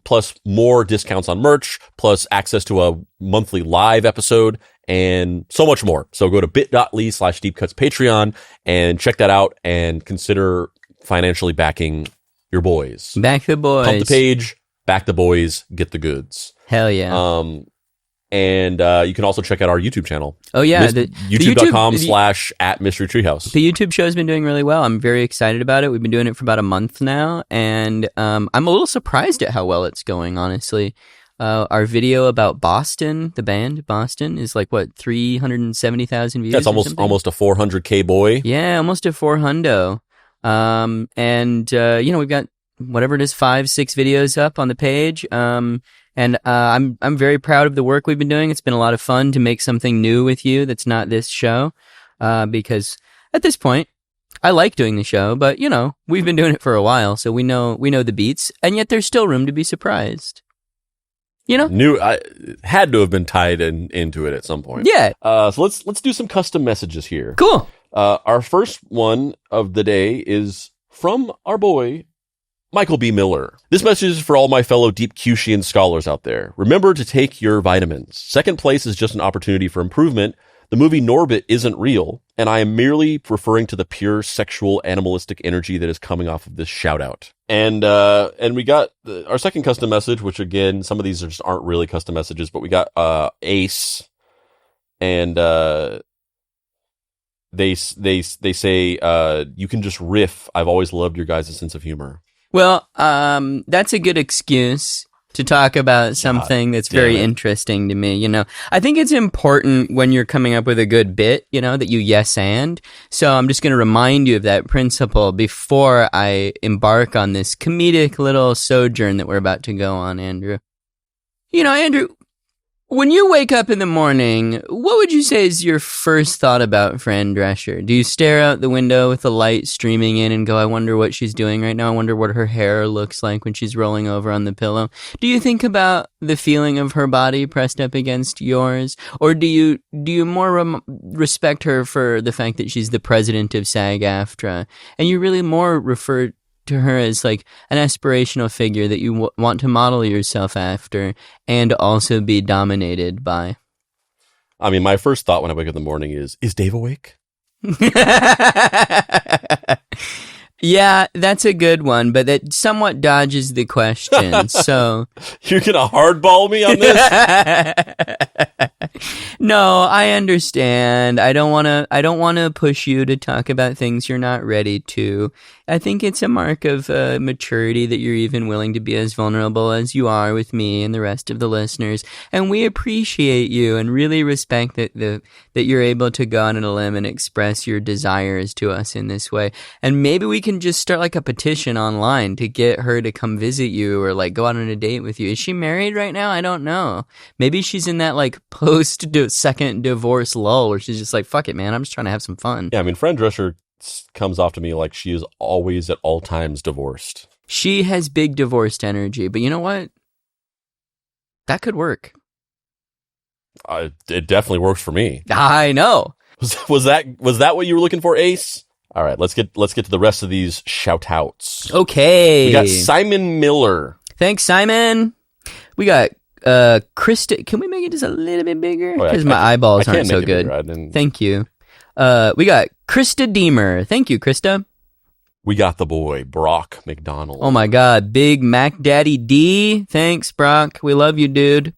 Plus more discounts on merch, plus access to a monthly live episode, and so much more. So go to bit.ly/deepcutspatreon and check that out and consider financially backing your boys. Back the boys. Pump the page, back the boys, get the goods. Hell yeah. And you can also check out our YouTube channel. Oh yeah, youtube.com/@Mystery Treehouse. The YouTube show's been doing really well. I'm very excited about it. We've been doing it for about a month now, and I'm a little surprised at how well it's going, honestly. Our video about Boston, the band Boston, is like, what, 370,000 views? That's almost a 400K boy. Yeah, almost a 400. We've got whatever it is, 5-6 videos up on the page. I'm very proud of the work we've been doing. It's been a lot of fun to make something new with you that's not this show, because at this point, I like doing the show, but we've been doing it for a while, so we know the beats, and yet there's still room to be surprised. I had to have been tied into it at some point. Yeah. So let's do some custom messages here. Cool. Our first one of the day is from our boy, Michael B. Miller. This message is for all my fellow Deep Cutian scholars out there. Remember to take your vitamins. Second place is just an opportunity for improvement. The movie Norbit isn't real, and I am merely referring to the pure sexual animalistic energy that is coming off of this shout out. And we got our second custom message, which again, some of these just aren't really custom messages, but we got Ace, and they say you can just riff. I've always loved your guys' sense of humor. Well, that's a good excuse to talk about something that's very interesting to me. I think it's important when you're coming up with a good bit, that you yes and. So I'm just going to remind you of that principle before I embark on this comedic little sojourn that we're about to go on, Andrew. Andrew, when you wake up in the morning, what would you say is your first thought about Fran Drescher? Do you stare out the window with the light streaming in and go, I wonder what she's doing right now? I wonder what her hair looks like when she's rolling over on the pillow. Do you think about the feeling of her body pressed up against yours? Or do you more respect her for the fact that she's the president of SAG-AFTRA? And you really more refer to her as like an aspirational figure that you want to model yourself after and also be dominated by? I mean, my first thought when I wake up in the morning is Dave awake? Yeah, that's a good one, but that somewhat dodges the question. So you're gonna hardball me on this? No, I understand. I don't want to push you to talk about things you're not ready to. I think it's a mark of maturity that you're even willing to be as vulnerable as you are with me and the rest of the listeners. And we appreciate you and really respect that you're able to go on a limb and express your desires to us in this way. And maybe we can just start like a petition online to get her to come visit you or like go out on a date with you. Is she married right now? I don't know. Maybe she's in that like second divorce lull where she's just like, fuck it, man. I'm just trying to have some fun. Yeah, I mean, Fran Drescher comes off to me like she is always at all times divorced. She has big divorced energy, but you know what? That could work. It definitely works for me. I know. Was that what you were looking for, Ace? All right, let's get to the rest of these shout outs. Okay. We got Simon Miller. Thanks, Simon. We got Krista. Can we make it just a little bit bigger? Because my eyeballs aren't so good. Thank you. We got Krista Deemer. Thank you, Krista. We got the boy, Brock McDonald. Oh my God. Big Mac Daddy D. Thanks, Brock. We love you, dude.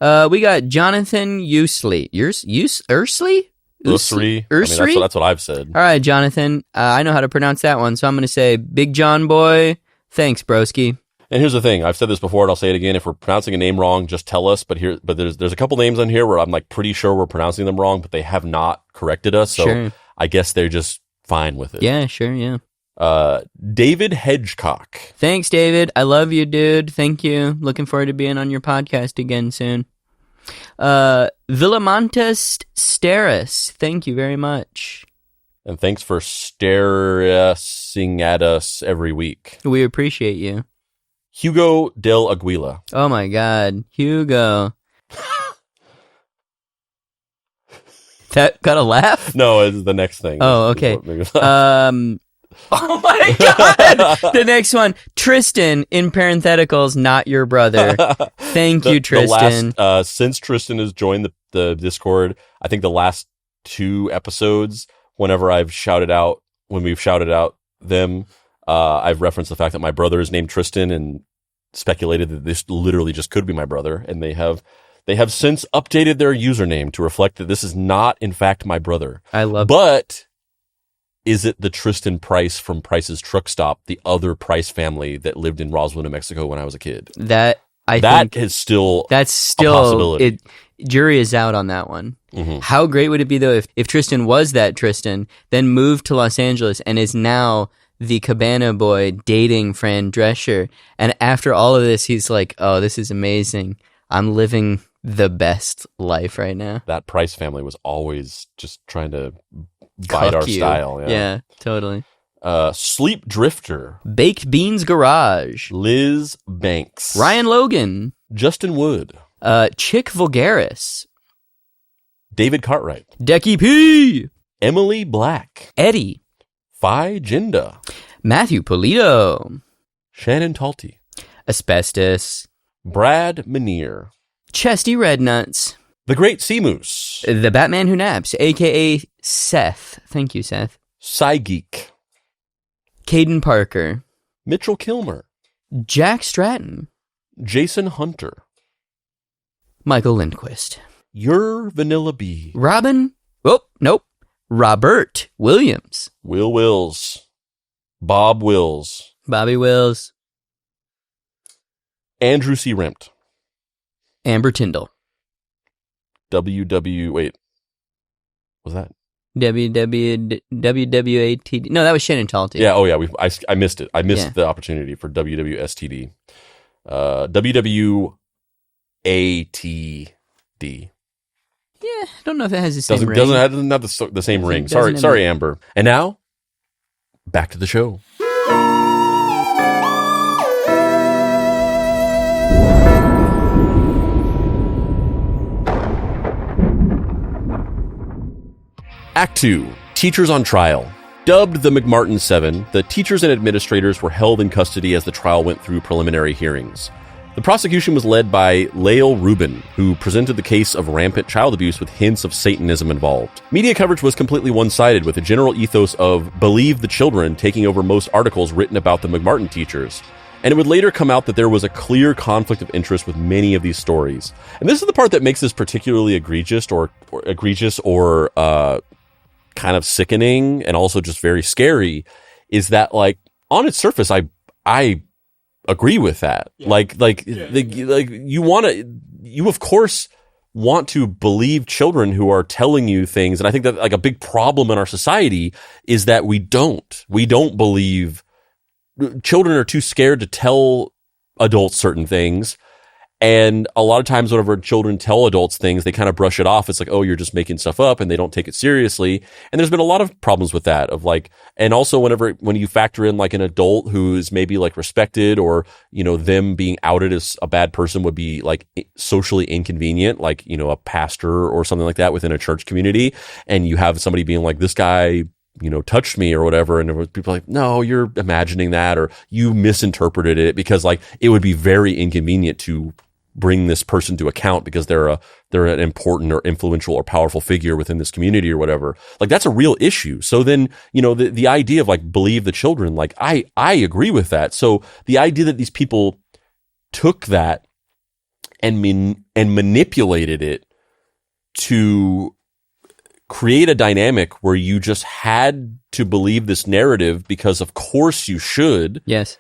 We got Jonathan Usley. Ursley? Ursry? I mean, that's what I've said. All right, Jonathan. I know how to pronounce that one, so I'm going to say Big John Boy. Thanks, broski. And here's the thing. I've said this before, and I'll say it again. If we're pronouncing a name wrong, just tell us. But there's a couple names on here where I'm like pretty sure we're pronouncing them wrong, but they have not corrected us. So sure. I guess they're just fine with it. Yeah, sure, yeah. David Hedgecock. Thanks, David. I love you, dude. Thank you. Looking forward to being on your podcast again soon. Villamontes Steris. Thank you very much. And thanks for staring at us every week. We appreciate you. Hugo Del Aguila. Oh my God, Hugo. That got a laugh? No, it's the next thing. Oh, okay. Oh my God! The next one, Tristan, in parentheticals, not your brother. Thank you, Tristan. Since Tristan has joined the Discord, I think the last 2 episodes, when we've shouted out them, I've referenced the fact that my brother is named Tristan and speculated that this literally just could be my brother, and they have since updated their username to reflect that this is not, in fact, my brother. I love But is it the Tristan Price from Price's Truck Stop, the other Price family that lived in Roswell, New Mexico when I was a kid? That's still a possibility. Jury is out on that one. Mm-hmm. How great would it be, though, if Tristan was that Tristan, then moved to Los Angeles and is now the Cabana boy dating Fran Drescher. And after all of this, he's like, oh, this is amazing. I'm living the best life right now. That Price family was always just trying to bite our style. Yeah, totally. Sleep Drifter. Baked Beans Garage. Liz Banks. Ryan Logan. Justin Wood. Chick Vulgaris. David Cartwright. Decky P. Emily Black. Eddie. Phi Jinda. Matthew Polito. Shannon Talty. Asbestos. Brad Manier. Chesty Rednuts. The Great Sea Moose. The Batman Who Naps, a.k.a. Seth. Thank you, Seth. Psygeek. Caden Parker. Mitchell Kilmer. Jack Stratton. Jason Hunter. Michael Lindquist. Your Vanilla Bee. Robin. Oh, nope. Robert Williams. Will Wills. Bob Wills. Bobby Wills. Andrew C. Rempt. Amber Tyndall. Wait. Was that? WWATD. No, that was Shannon Talty. Yeah, oh yeah, I missed it. I missed the opportunity for WWSTD. WWATD. Yeah, I don't know if it has the same ring. Doesn't have the same ring. Sorry, Amber. And now, back to the show. Act 2, Teachers on Trial. Dubbed the McMartin 7, the teachers and administrators were held in custody as the trial went through preliminary hearings. The prosecution was led by Lael Rubin, who presented the case of rampant child abuse with hints of Satanism involved. Media coverage was completely one-sided, with a general ethos of "believe the children" taking over most articles written about the McMartin teachers. And it would later come out that there was a clear conflict of interest with many of these stories. And this is the part that makes this particularly egregious or kind of sickening and also just very scary, is that, like, on its surface, I agree with that. You of course want to believe children who are telling you things. And I think that like a big problem in our society is that we don't believe. Children are too scared to tell adults certain things. And a lot of times whenever children tell adults things, they kind of brush it off. It's like, oh, you're just making stuff up, and they don't take it seriously. And there's been a lot of problems with that and also when you factor in like an adult who is maybe like respected, or, you know, them being outed as a bad person would be like socially inconvenient, like, you know, a pastor or something like that within a church community. And you have somebody being like, this guy, you know, touched me or whatever. And people are like, no, you're imagining that, or you misinterpreted it, because like it would be very inconvenient to bring this person to account because they're an important or influential or powerful figure within this community or whatever. Like that's a real issue. So then, you know, the idea of like believe the children, like I agree with that. So the idea that these people took that and manipulated it to create a dynamic where you just had to believe this narrative because of course you should. Yes.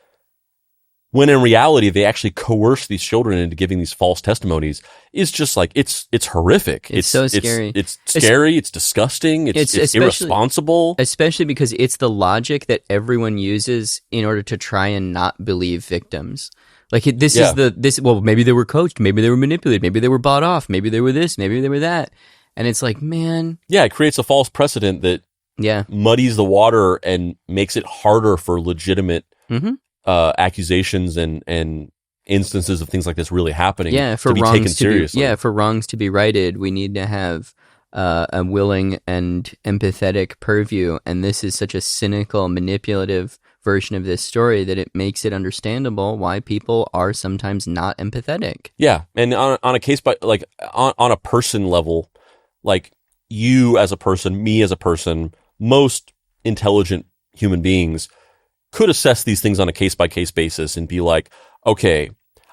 When in reality, they actually coerce these children into giving these false testimonies is just like, it's horrific. It's so scary. It's scary. It's disgusting. It's irresponsible. Especially because it's the logic that everyone uses in order to try and not believe victims. Like well, maybe they were coached, maybe they were manipulated, maybe they were bought off, maybe they were this, maybe they were that. And it's like, man. Yeah, it creates a false precedent that muddies the water and makes it harder for legitimate accusations and instances of things like this really happening to be taken seriously. For wrongs to be righted, we need to have a willing and empathetic purview. And this is such a cynical, manipulative version of this story that it makes it understandable why people are sometimes not empathetic. Yeah, and on a case by like on a person level, like you as a person, me as a person, most intelligent human beings could assess these things on a case-by-case basis and be like, okay,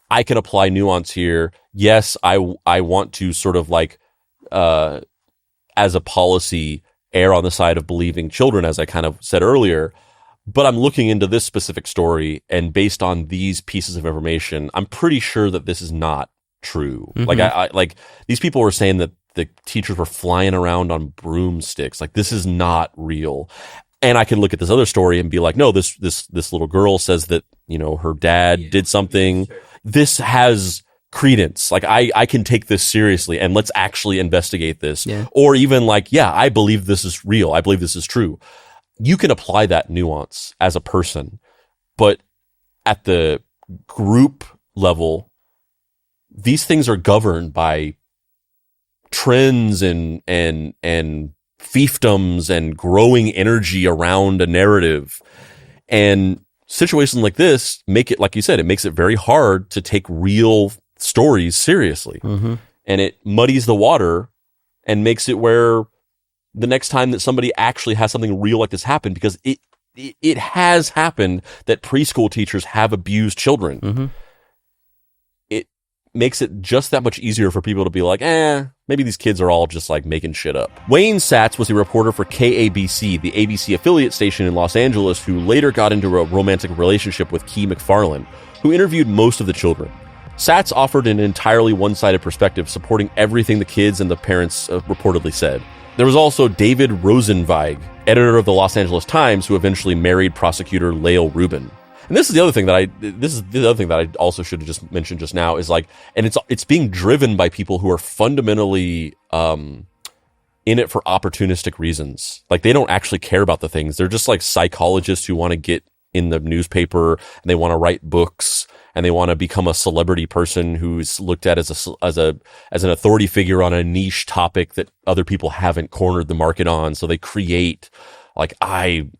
I can apply nuance here. Yes, I want to sort of like, as a policy, err on the side of believing children, as I kind of said earlier, but I'm looking into this specific story, and based on these pieces of information, I'm pretty sure that this is not true. Mm-hmm. Like, I like these people were saying that the teachers were flying around on broomsticks. Like, this is not real. And I can look at this other story and be like, no, this little girl says that, you know, her dad did something. Sure. This has credence. Like, I can take this seriously and let's actually investigate this. Yeah. Or even like, yeah, I believe this is real. I believe this is true. You can apply that nuance as a person, but at the group level, these things are governed by trends and fiefdoms and growing energy around a narrative. And situations like this make it, like you said, it makes it very hard to take real stories seriously. Mm-hmm. And it muddies the water and makes it where the next time that somebody actually has something real like this happen, because it has happened that preschool teachers have abused children. Mm-hmm. It makes it just that much easier for people to be like, maybe these kids are all just like making shit up. Wayne Satz was a reporter for KABC, the ABC affiliate station in Los Angeles, who later got into a romantic relationship with Key McFarland, who interviewed most of the children. Satz offered an entirely one-sided perspective, supporting everything the kids and the parents reportedly said. There was also David Rosenweig, editor of the Los Angeles Times, who eventually married prosecutor Lael Rubin. And this is the other thing that I also should have just mentioned just now is like, and it's being driven by people who are fundamentally in it for opportunistic reasons. Like, they don't actually care about the things. They're just like psychologists who want to get in the newspaper, and they want to write books, and they want to become a celebrity person who's looked at as an authority figure on a niche topic that other people haven't cornered the market on. So they create like, I'm,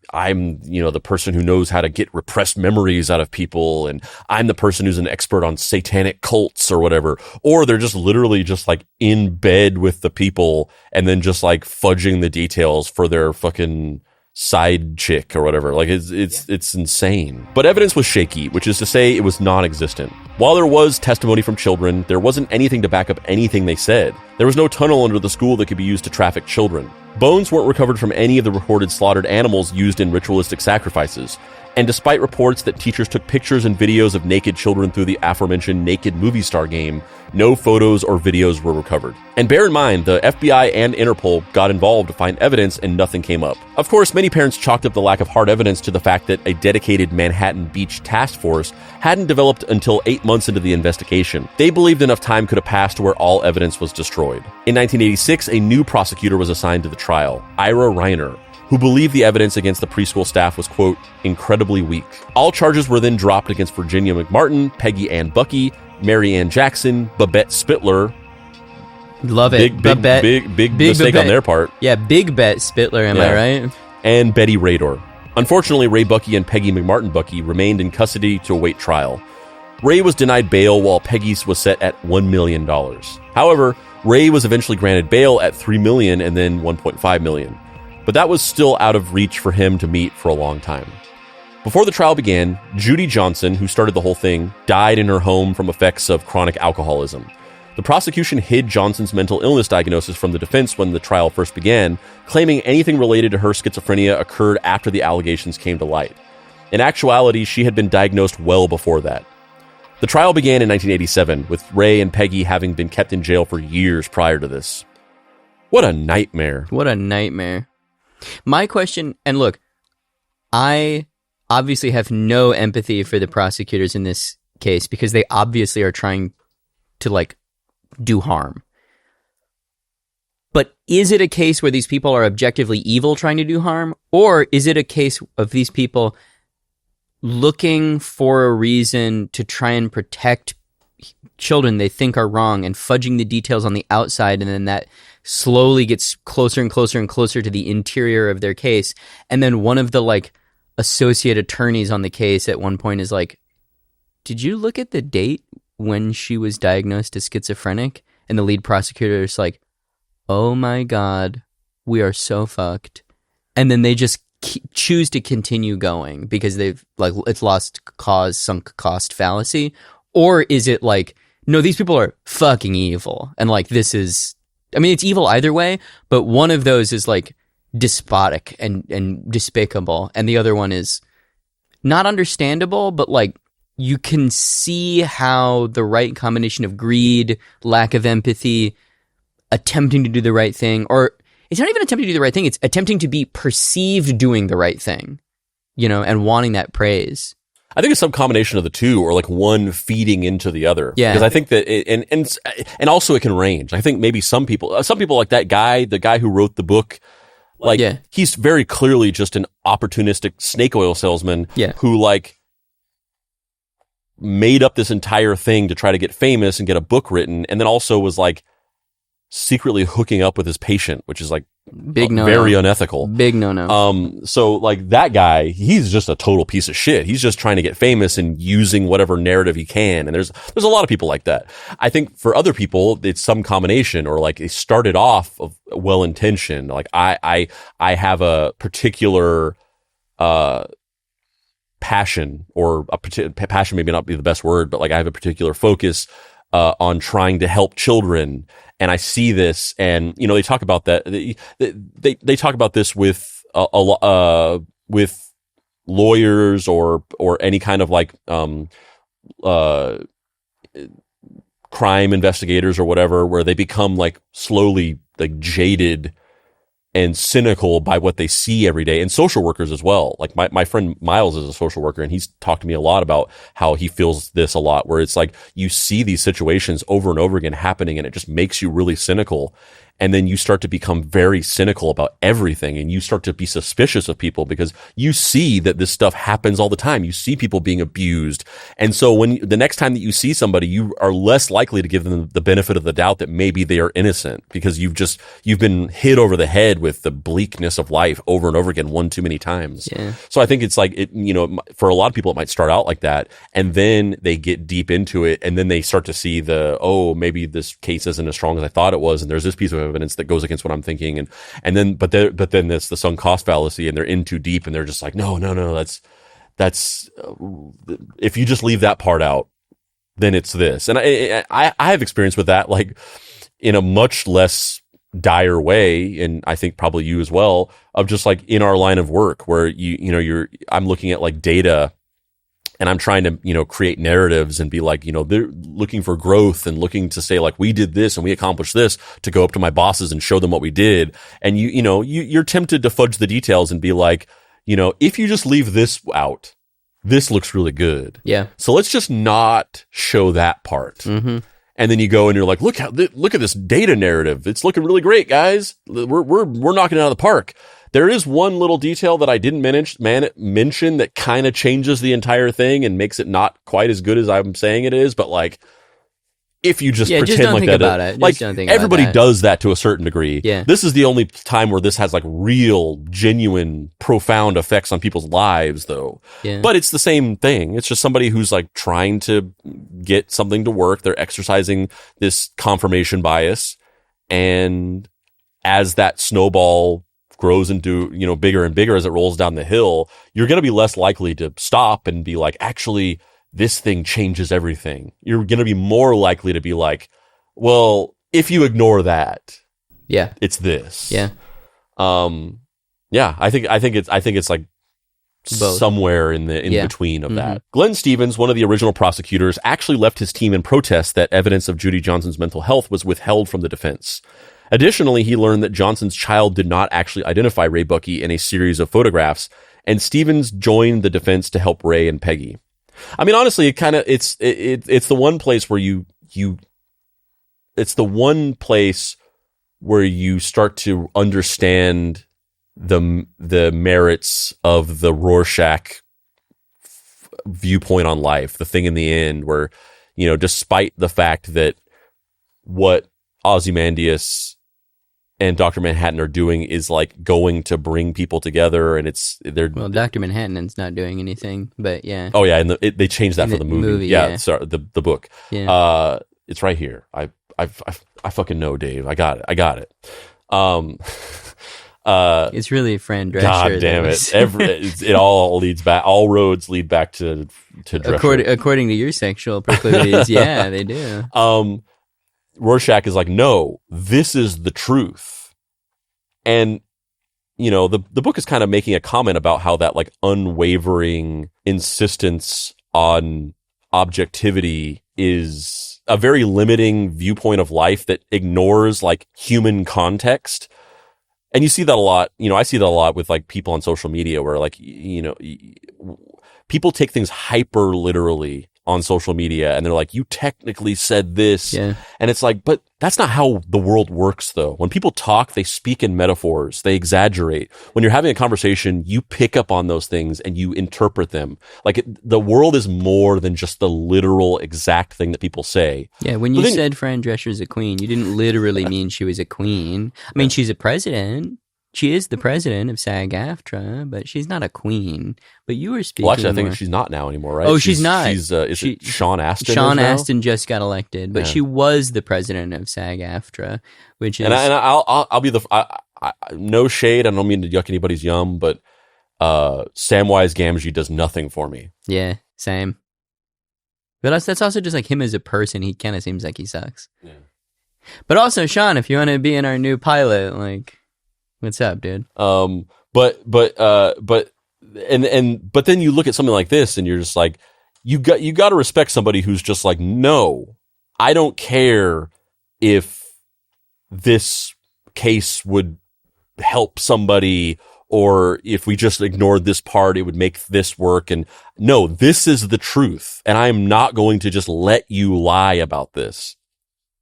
you know, the person who knows how to get repressed memories out of people, and I'm the person who's an expert on satanic cults or whatever. Or they're just literally just like in bed with the people and then just like fudging the details for their fucking side chick or whatever. Like, it's insane. But evidence was shaky, which is to say it was non-existent. While there was testimony from children, there wasn't anything to back up anything they said. There was no tunnel under the school that could be used to traffic children. Bones weren't recovered from any of the reported slaughtered animals used in ritualistic sacrifices. And despite reports that teachers took pictures and videos of naked children through the aforementioned Naked Movie Star game, no photos or videos were recovered. And bear in mind, the FBI and Interpol got involved to find evidence and nothing came up. Of course, many parents chalked up the lack of hard evidence to the fact that a dedicated Manhattan Beach task force hadn't developed until 8 months into the investigation. They believed enough time could have passed to where all evidence was destroyed. In 1986, a new prosecutor was assigned to the trial, Ira Reiner, who believed the evidence against the preschool staff was, quote, incredibly weak. All charges were then dropped against Virginia McMartin, Peggy Ann Buckey, Mary Ann Jackson, Babette Spittler. Love it. Big mistake Babette. On their part. Yeah, Big Bet Spittler, am I right? And Betty Rador. Unfortunately, Ray Buckey and Peggy McMartin Buckey remained in custody to await trial. Ray was denied bail while Peggy's was set at $1 million. However, Ray was eventually granted bail at $3 million and then $1.5 million. But that was still out of reach for him to meet for a long time. Before the trial began, Judy Johnson, who started the whole thing, died in her home from effects of chronic alcoholism. The prosecution hid Johnson's mental illness diagnosis from the defense when the trial first began, claiming anything related to her schizophrenia occurred after the allegations came to light. In actuality, she had been diagnosed well before that. The trial began in 1987, with Ray and Peggy having been kept in jail for years prior to this. What a nightmare. What a nightmare. My question, and look, I obviously have no empathy for the prosecutors in this case because they obviously are trying to, do harm. But is it a case where these people are objectively evil trying to do harm? Or is it a case of these people looking for a reason to try and protect children they think are wrong and fudging the details on the outside, and then that slowly gets closer and closer and closer to the interior of their case? And then one of the associate attorneys on the case at one point is like, did you look at the date when she was diagnosed as schizophrenic? And the lead prosecutor is like, oh my God, we are so fucked. And then they just choose to continue going because they've it's lost cause, sunk cost fallacy. Or is it no, these people are fucking evil. And this is, it's evil either way, but one of those is despotic and despicable. And the other one is not understandable, but you can see how the right combination of greed, lack of empathy, attempting to do the right thing, or it's not even attempting to do the right thing, it's attempting to be perceived doing the right thing, and wanting that praise. I think it's some combination of the two, or one feeding into the other. Yeah. Because I think that, and also it can range. I think maybe some people like that guy, the guy who wrote the book, he's very clearly just an opportunistic snake oil salesman who made up this entire thing to try to get famous and get a book written, and then also was secretly hooking up with his patient, which is big no, very unethical. Big no. So that guy, he's just a total piece of shit. He's just trying to get famous and using whatever narrative he can. And there's a lot of people like that. I think for other people, it's some combination, or they started off of well-intentioned. I have a particular, passion, or passion maybe not be the best word, but I have a particular focus on trying to help children, and I see this, and they talk about that. They talk about this with with lawyers or any kind of crime investigators or whatever, where they become slowly jaded and cynical by what they see every day, and social workers as well. My friend Miles is a social worker, and he's talked to me a lot about how he feels this a lot, where it's you see these situations over and over again happening, and it just makes you really cynical. And then you start to become very cynical about everything, and you start to be suspicious of people because you see that this stuff happens all the time. You see people being abused. And so when the next time that you see somebody, you are less likely to give them the benefit of the doubt that maybe they are innocent, because you've been hit over the head with the bleakness of life over and over again one too many times. Yeah. So I think it's for a lot of people, it might start out like that, and then they get deep into it, and then they start to see maybe this case isn't as strong as I thought it was, and there's this piece of evidence that goes against what I'm thinking, and then but then it's the sunk cost fallacy, and they're in too deep, and they're just no, that's if you just leave that part out, then it's this. And I have experience with that, in a much less dire way, and I think probably you as well, of just like in our line of work where I'm looking at like data and I'm trying to, create narratives and be like, they're looking for growth and looking to say like, we did this and we accomplished this, to go up to my bosses and show them what we did. And you're tempted to fudge the details and be like, if you just leave this out, this looks really good. Yeah. So let's just not show that part. Mm-hmm. And then you go and you're like, look at this data narrative. It's looking really great, guys. We're knocking it out of the park. There is one little detail that I didn't mention that kind of changes the entire thing and makes it not quite as good as I'm saying it is. But like, if you just pretend just don't like think that, about it. like just don't think everybody about that. does that to a certain degree. Yeah. This is the only time where this has like real, genuine, profound effects on people's lives, though. Yeah. But it's the same thing. It's just somebody who's like trying to get something to work. They're exercising this confirmation bias, and as that snowball grows into, bigger and bigger as it rolls down the hill, you're going to be less likely to stop and be like, actually, this thing changes everything. You're going to be more likely to be like, well, if you ignore that, yeah, it's this. Yeah. I think it's like both. Somewhere in between of that. Glenn Stevens, one of the original prosecutors, actually left his team in protest that evidence of Judy Johnson's mental health was withheld from the defense. Additionally, he learned that Johnson's child did not actually identify Ray Buckey in a series of photographs, and Stevens joined the defense to help Ray and Peggy. I mean, honestly, it's the one place where it's the one place where you start to understand the merits of the Rorschach viewpoint on life, the thing in the end where, despite the fact that what Ozymandias and Dr. Manhattan are doing is like going to bring people together, and well, Dr. Manhattan's not doing anything, but yeah. Oh yeah, and they changed that for the movie. Yeah. Sorry, the book. Yeah. It's right here. I fucking know, Dave. I got it. It's really Fran Drescher. God damn it! It all leads back. All roads lead back to Drescher. According to your sexual proclivities, yeah, they do. Rorschach is like, no, this is the truth. And, the book is kind of making a comment about how that like unwavering insistence on objectivity is a very limiting viewpoint of life that ignores like human context. And you see that a lot, I see that a lot with like people on social media where like, people take things hyper literally on social media, and they're like, you technically said this. Yeah. And it's like, but that's not how the world works, though. When people talk, they speak in metaphors, they exaggerate. When you're having a conversation, you pick up on those things and you interpret them. Like the world is more than just the literal exact thing that people say. Yeah, when you said Fran Drescher's a queen, you didn't literally mean she was a queen. I mean, she's a president. She is the president of SAG-AFTRA, but she's not a queen. But you were speaking. Well, actually, I think she's not now anymore, right? Oh, she's not. Is it Sean Astin? Sean Astin just got elected, but she was the president of SAG-AFTRA, which is. And I'll be no shade. I don't mean to yuck anybody's yum, but Samwise Gamgee does nothing for me. Yeah, same. But that's also just like him as a person. He kind of seems like he sucks. Yeah. But also, Sean, if you want to be in our new pilot, like. What's up, dude? But then you look at something like this and you're just like, you got to respect somebody who's just like, no, I don't care if this case would help somebody, or if we just ignored this part, it would make this work. And no, this is the truth. And I am not going to just let you lie about this.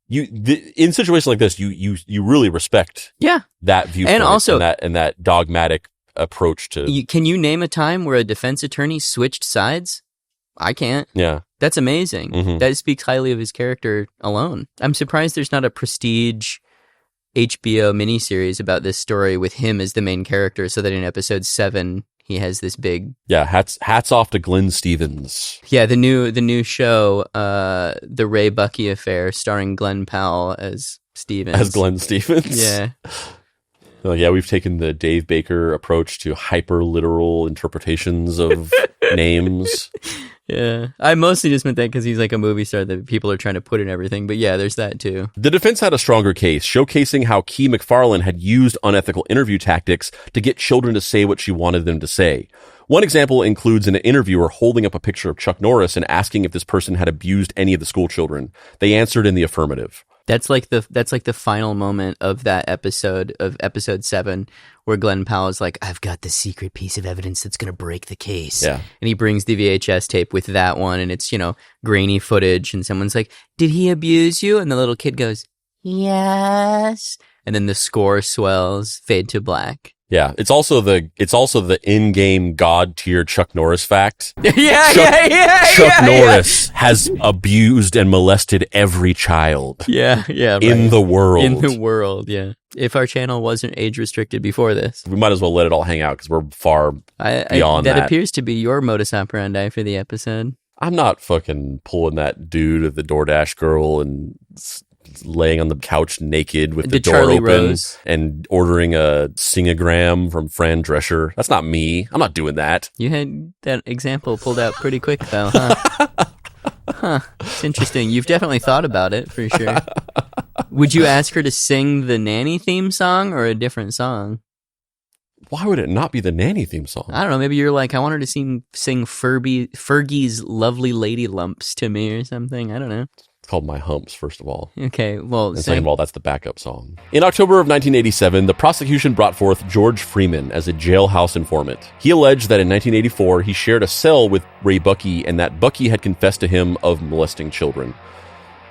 In situations like this, you really respect that viewpoint, and also and that dogmatic approach to. Can you name a time where a defense attorney switched sides? I can't. Yeah, that's amazing. Mm-hmm. That speaks highly of his character alone. I'm surprised there's not a prestige HBO miniseries about this story with him as the main character, so that in episode 7 he has this big. Yeah, hats off to Glenn Stevens. Yeah, the new show, the Ray Buckey Affair, starring Glenn Powell as Stevens. As Glenn Stevens. Yeah. Yeah, we've taken the Dave Baker approach to hyper literal interpretations of names. Yeah, I mostly just meant that because he's like a movie star that people are trying to put in everything. But yeah, there's that too. The defense had a stronger case, showcasing how Key McFarlane had used unethical interview tactics to get children to say what she wanted them to say. One example includes an interviewer holding up a picture of Chuck Norris and asking if this person had abused any of the school children. They answered in the affirmative. That's like the final moment of that episode of episode 7 where Glenn Powell is like, I've got the secret piece of evidence that's going to break the case. Yeah. And he brings the VHS tape with that one, and it's, grainy footage, and someone's like, did he abuse you? And the little kid goes, yes. And then the score swells, fade to black. Yeah, it's also the in-game god tier Chuck Norris fact. Chuck Norris has abused and molested every child. Yeah, right. In the world. In the world, yeah. If our channel wasn't age restricted before this, we might as well let it all hang out because we're far beyond that. That appears to be your modus operandi for the episode. I'm not fucking pulling that dude of the DoorDash girl and laying on the couch naked with the door Charlie open Rose. And ordering a singogram from Fran Drescher. That's not me. I'm not doing that. You had that example pulled out pretty quick, though, huh? It's interesting. You've definitely thought about it, for sure. Would you ask her to sing the Nanny theme song or a different song? Why would it not be the Nanny theme song? I don't know. Maybe you're like, I want her to sing Fergie's Lovely Lady Lumps to me or something. I don't know. It's called My Humps, first of all. Okay, well... And second of all, that's the backup song. In October of 1987, the prosecution brought forth George Freeman as a jailhouse informant. He alleged that in 1984, he shared a cell with Ray Buckey and that Buckey had confessed to him of molesting children.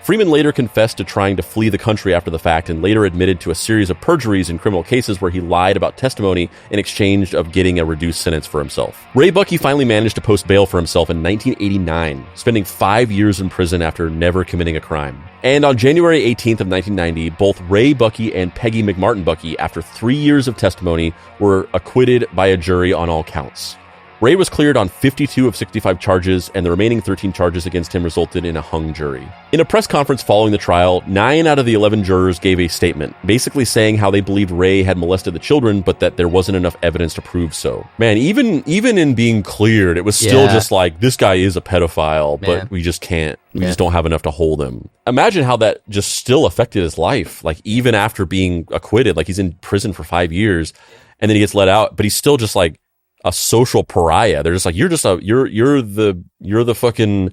Freeman later confessed to trying to flee the country after the fact and later admitted to a series of perjuries in criminal cases where he lied about testimony in exchange of getting a reduced sentence for himself. Ray Buckey finally managed to post bail for himself in 1989, spending 5 years in prison after never committing a crime. And on January 18th of 1990, both Ray Buckey and Peggy McMartin Buckey, after 3 years of testimony, were acquitted by a jury on all counts. Ray was cleared on 52 of 65 charges, and the remaining 13 charges against him resulted in a hung jury. In a press conference following the trial, 9 out of the 11 jurors gave a statement, basically saying how they believed Ray had molested the children, but that there wasn't enough evidence to prove so. Man, even in being cleared, it was still just like, this guy is a pedophile, but we just can't. We just don't have enough to hold him. Imagine how that just still affected his life. Like, even after being acquitted, like he's in prison for 5 years, and then he gets let out, but he's still just like a social pariah. They're just like, you're the fucking,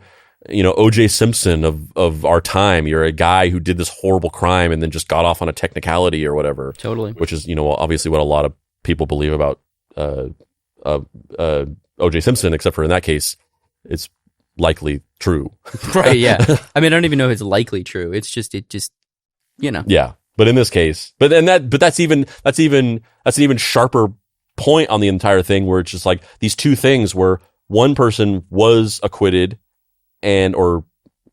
O.J. Simpson of our time. You're a guy who did this horrible crime and then just got off on a technicality or whatever. Totally. Which is, obviously what a lot of people believe about O.J. Simpson, except for in that case, it's likely true. Right, yeah. I mean, I don't even know if it's likely true. It's just, Yeah. But in this case, that's an even sharper point on the entire thing, where it's just like these two things where one person was acquitted or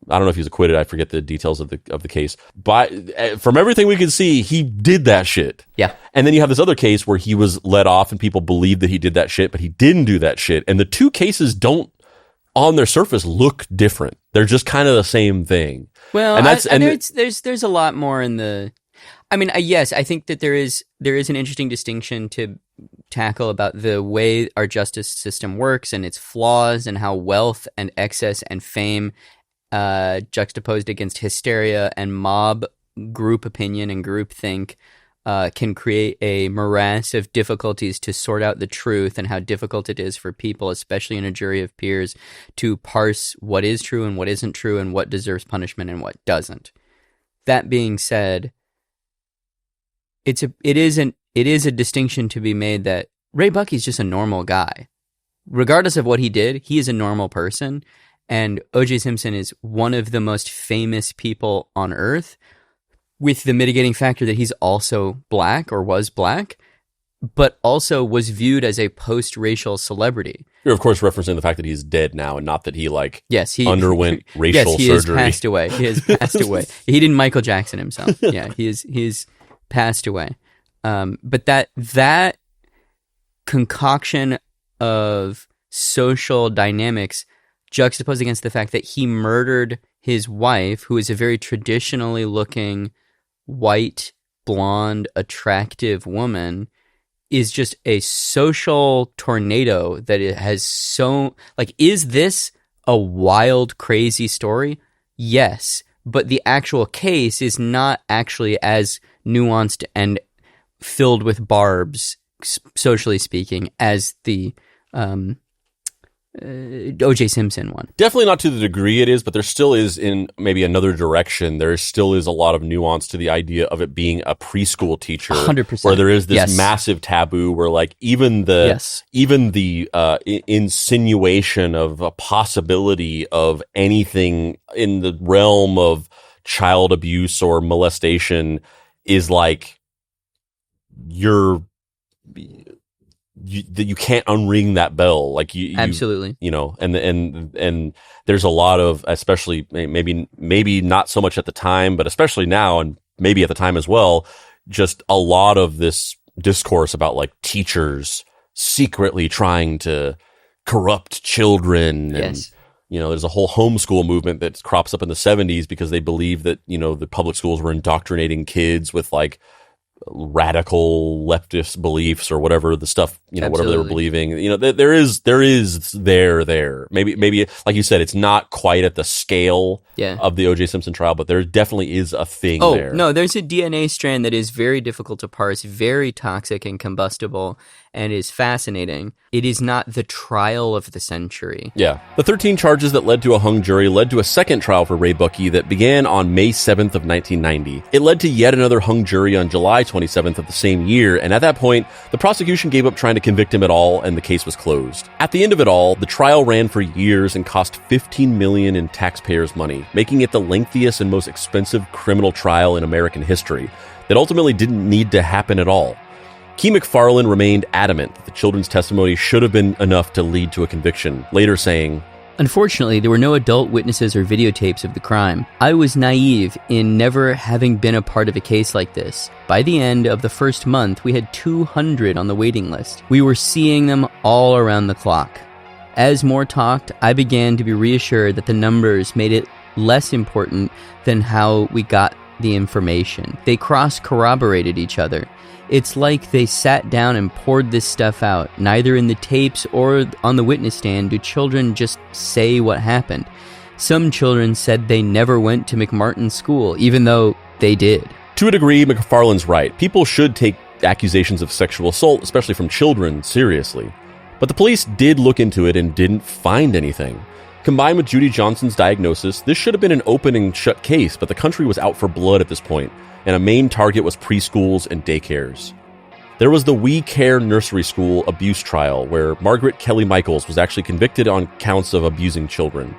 I don't know if he's acquitted, I forget the details of the case, but from everything we can see, he did that shit. Yeah. And then you have this other case where he was let off and people believe that he did that shit, but he didn't do that shit. And the two cases don't on their surface look different. They're just kind of the same thing. Well, there's a lot more in the, I mean, yes, I think that there is an interesting distinction to tackle about the way our justice system works and its flaws and how wealth and excess and fame juxtaposed against hysteria and mob group opinion and groupthink can create a morass of difficulties to sort out the truth, and how difficult it is for people, especially in a jury of peers, to parse what is true and what isn't true and what deserves punishment and what doesn't. That being said, it is a distinction to be made that Ray Buckey's just a normal guy. Regardless of what he did, he is a normal person, and O.J. Simpson is one of the most famous people on earth, with the mitigating factor that he's also black, or was black, but also was viewed as a post-racial celebrity. You're, of course, referencing the fact that he's dead now and not that he underwent racial surgery. Yes, he has passed away. He has passed away. He didn't Michael Jackson himself. Yeah, he's passed away. But that concoction of social dynamics juxtaposed against the fact that he murdered his wife, who is a very traditionally looking, white, blonde, attractive woman, is just a social tornado that it has so, like, is this a wild, crazy story? Yes, but the actual case is not actually as nuanced and filled with barbs, socially speaking, as the O.J. Simpson one. Definitely not to the degree it is, but there still is, in maybe another direction, there still is a lot of nuance to the idea of it being a preschool teacher. 100%. Where there is this massive taboo where, like, even the insinuation of a possibility of anything in the realm of child abuse or molestation is like, you can't unring that bell. Like absolutely, and there's a lot of, especially maybe not so much at the time, but especially now and maybe at the time as well, just a lot of this discourse about like teachers secretly trying to corrupt children. Yes. And, there's a whole homeschool movement that crops up in the 70s because they believe that, the public schools were indoctrinating kids with like radical leftist beliefs or whatever the stuff, whatever they were believing. There is there. Maybe like you said, it's not quite at the scale of the O.J. Simpson trial, but there definitely is a thing there. No, there's a DNA strand that is very difficult to parse, very toxic and combustible, and is fascinating. It is not the trial of the century. Yeah. The 13 charges that led to a hung jury led to a second trial for Ray Buckey that began on May 7th of 1990. It led to yet another hung jury on July 27th of the same year, and at that point, the prosecution gave up trying to convict him at all, and the case was closed. At the end of it all, the trial ran for years and cost $15 million in taxpayers' money, making it the lengthiest and most expensive criminal trial in American history that ultimately didn't need to happen at all. Key McFarland remained adamant that the children's testimony should have been enough to lead to a conviction, later saying, "Unfortunately, there were no adult witnesses or videotapes of the crime. I was naive in never having been a part of a case like this. By the end of the first month, we had 200 on the waiting list. We were seeing them all around the clock. As more talked, I began to be reassured that the numbers made it less important than how we got the information. They cross-corroborated each other. It's like they sat down and poured this stuff out. Neither in the tapes or on the witness stand do children just say what happened. Some children said they never went to McMartin School, even though they did." To a degree, McFarland's right. People should take accusations of sexual assault, especially from children, seriously. But the police did look into it and didn't find anything. Combined with Judy Johnson's diagnosis, this should have been an open and shut case, but the country was out for blood at this point, and a main target was preschools and daycares. There was the We Care Nursery School abuse trial, where Margaret Kelly Michaels was actually convicted on counts of abusing children.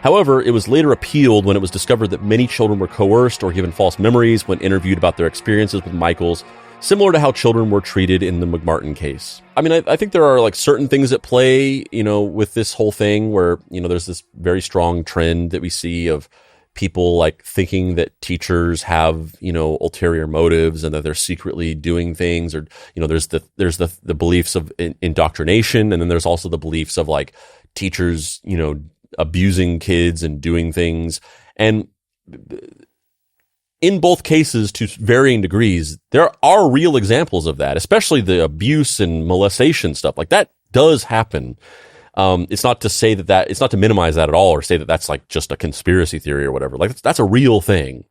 However, it was later appealed when it was discovered that many children were coerced or given false memories when interviewed about their experiences with Michaels, similar to how children were treated in the McMartin case. I mean, I think there are like certain things at play, with this whole thing where, there's this very strong trend that we see of people like thinking that teachers have, ulterior motives and that they're secretly doing things, or, there's the beliefs of indoctrination. And then there's also the beliefs of like teachers, abusing kids and doing things. And in both cases, to varying degrees, there are real examples of that, especially the abuse and molestation stuff. Like that does happen. It's not to say it's not to minimize that at all or say that that's like just a conspiracy theory or whatever. Like that's a real thing.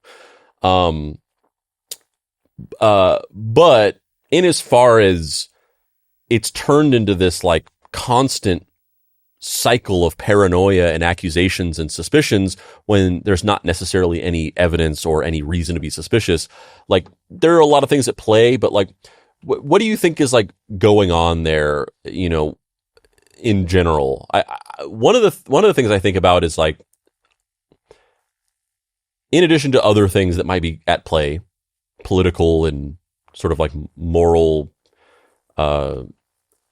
But in as far as it's turned into this like constant cycle of paranoia and accusations and suspicions when there's not necessarily any evidence or any reason to be suspicious. Like there are a lot of things at play, but like, what do you think is like going on there? In general, one of the things I think about is like, in addition to other things that might be at play, political and sort of like moral, and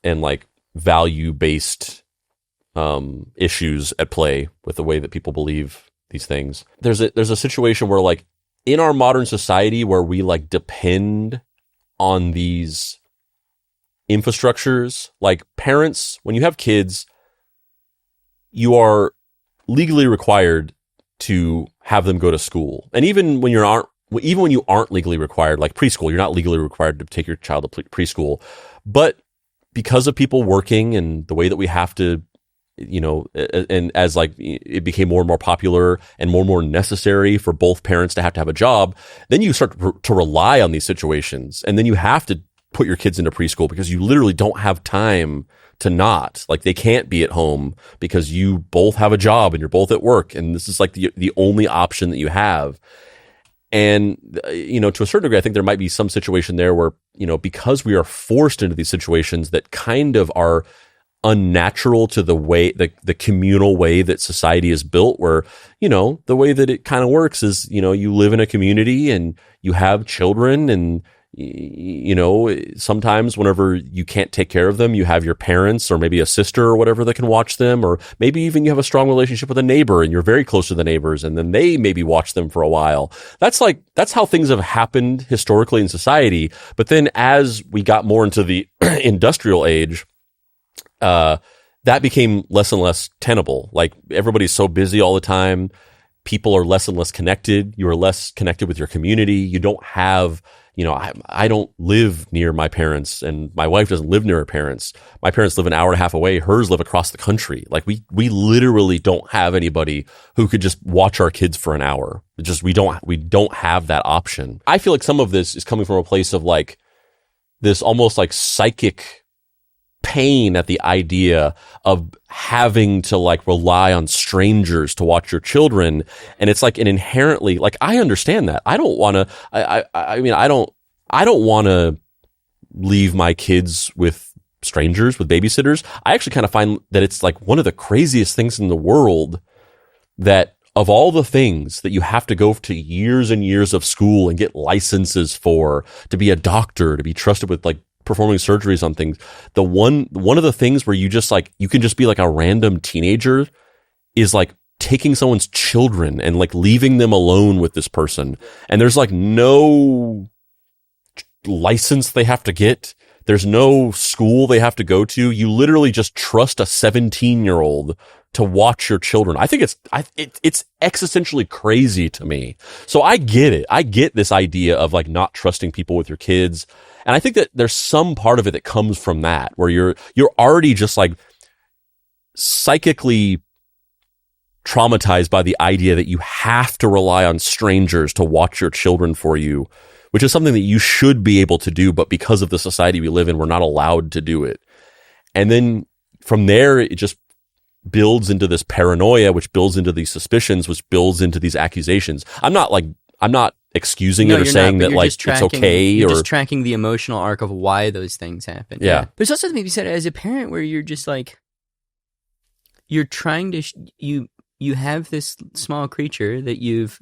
like value-based issues at play with the way that people believe these things. There's a situation where like in our modern society where we like depend on these infrastructures, like parents, when you have kids, you are legally required to have them go to school. And even when you even when you aren't legally required, like preschool, you're not legally required to take your child to preschool. But because of people working and the way that we have to, and as like it became more and more popular and more necessary for both parents to have a job, then you start to rely on these situations. And then you have to put your kids into preschool because you literally don't have time to not. Like, they can't be at home because you both have a job and you're both at work. And this is like the only option that you have. And, to a certain degree, I think there might be some situation there where, because we are forced into these situations that kind of are unnatural to the way, the communal way that society is built, where, the way that it kind of works is, you live in a community and you have children, and, sometimes whenever you can't take care of them, you have your parents or maybe a sister or whatever that can watch them, or maybe even you have a strong relationship with a neighbor and you're very close to the neighbors, and then they maybe watch them for a while. That's how things have happened historically in society. But then as we got more into the industrial age, that became less and less tenable. Like, everybody's so busy all the time. People are less and less connected. You are less connected with your community. You don't have, I don't live near my parents, and my wife doesn't live near her parents. My parents live an hour and a half away. Hers live across the country. Like, we literally don't have anybody who could just watch our kids for an hour. We don't have that option. I feel like some of this is coming from a place of like this almost like psychic pain at the idea of having to like rely on strangers to watch your children. And it's like an inherently, like, I understand that. I don't want to, I don't want to leave my kids with strangers, with babysitters. I actually kind of find that it's like one of the craziest things in the world, that of all the things that you have to go to years and years of school and get licenses for, to be a doctor, to be trusted with like performing surgeries on things, one of the things where you just like, you can just be like a random teenager is like taking someone's children and like leaving them alone with this person. And there's like no license they have to get. There's no school they have to go to. You literally just trust a 17-year-old to watch your children. I think it's existentially crazy to me. So I get it. I get this idea of like not trusting people with your kids. And I think that there's some part of it that comes from that, where you're already just like psychically traumatized by the idea that you have to rely on strangers to watch your children for you, which is something that you should be able to do, but because of the society we live in, we're not allowed to do it. And then from there, it just builds into this paranoia, which builds into these suspicions, which builds into these accusations. I'm not excusing it or saying that like it's okay. You're or just tracking the emotional arc of why those things happen. Yeah. But it's also maybe said as a parent where you're just like, you're trying to, you have this small creature that you've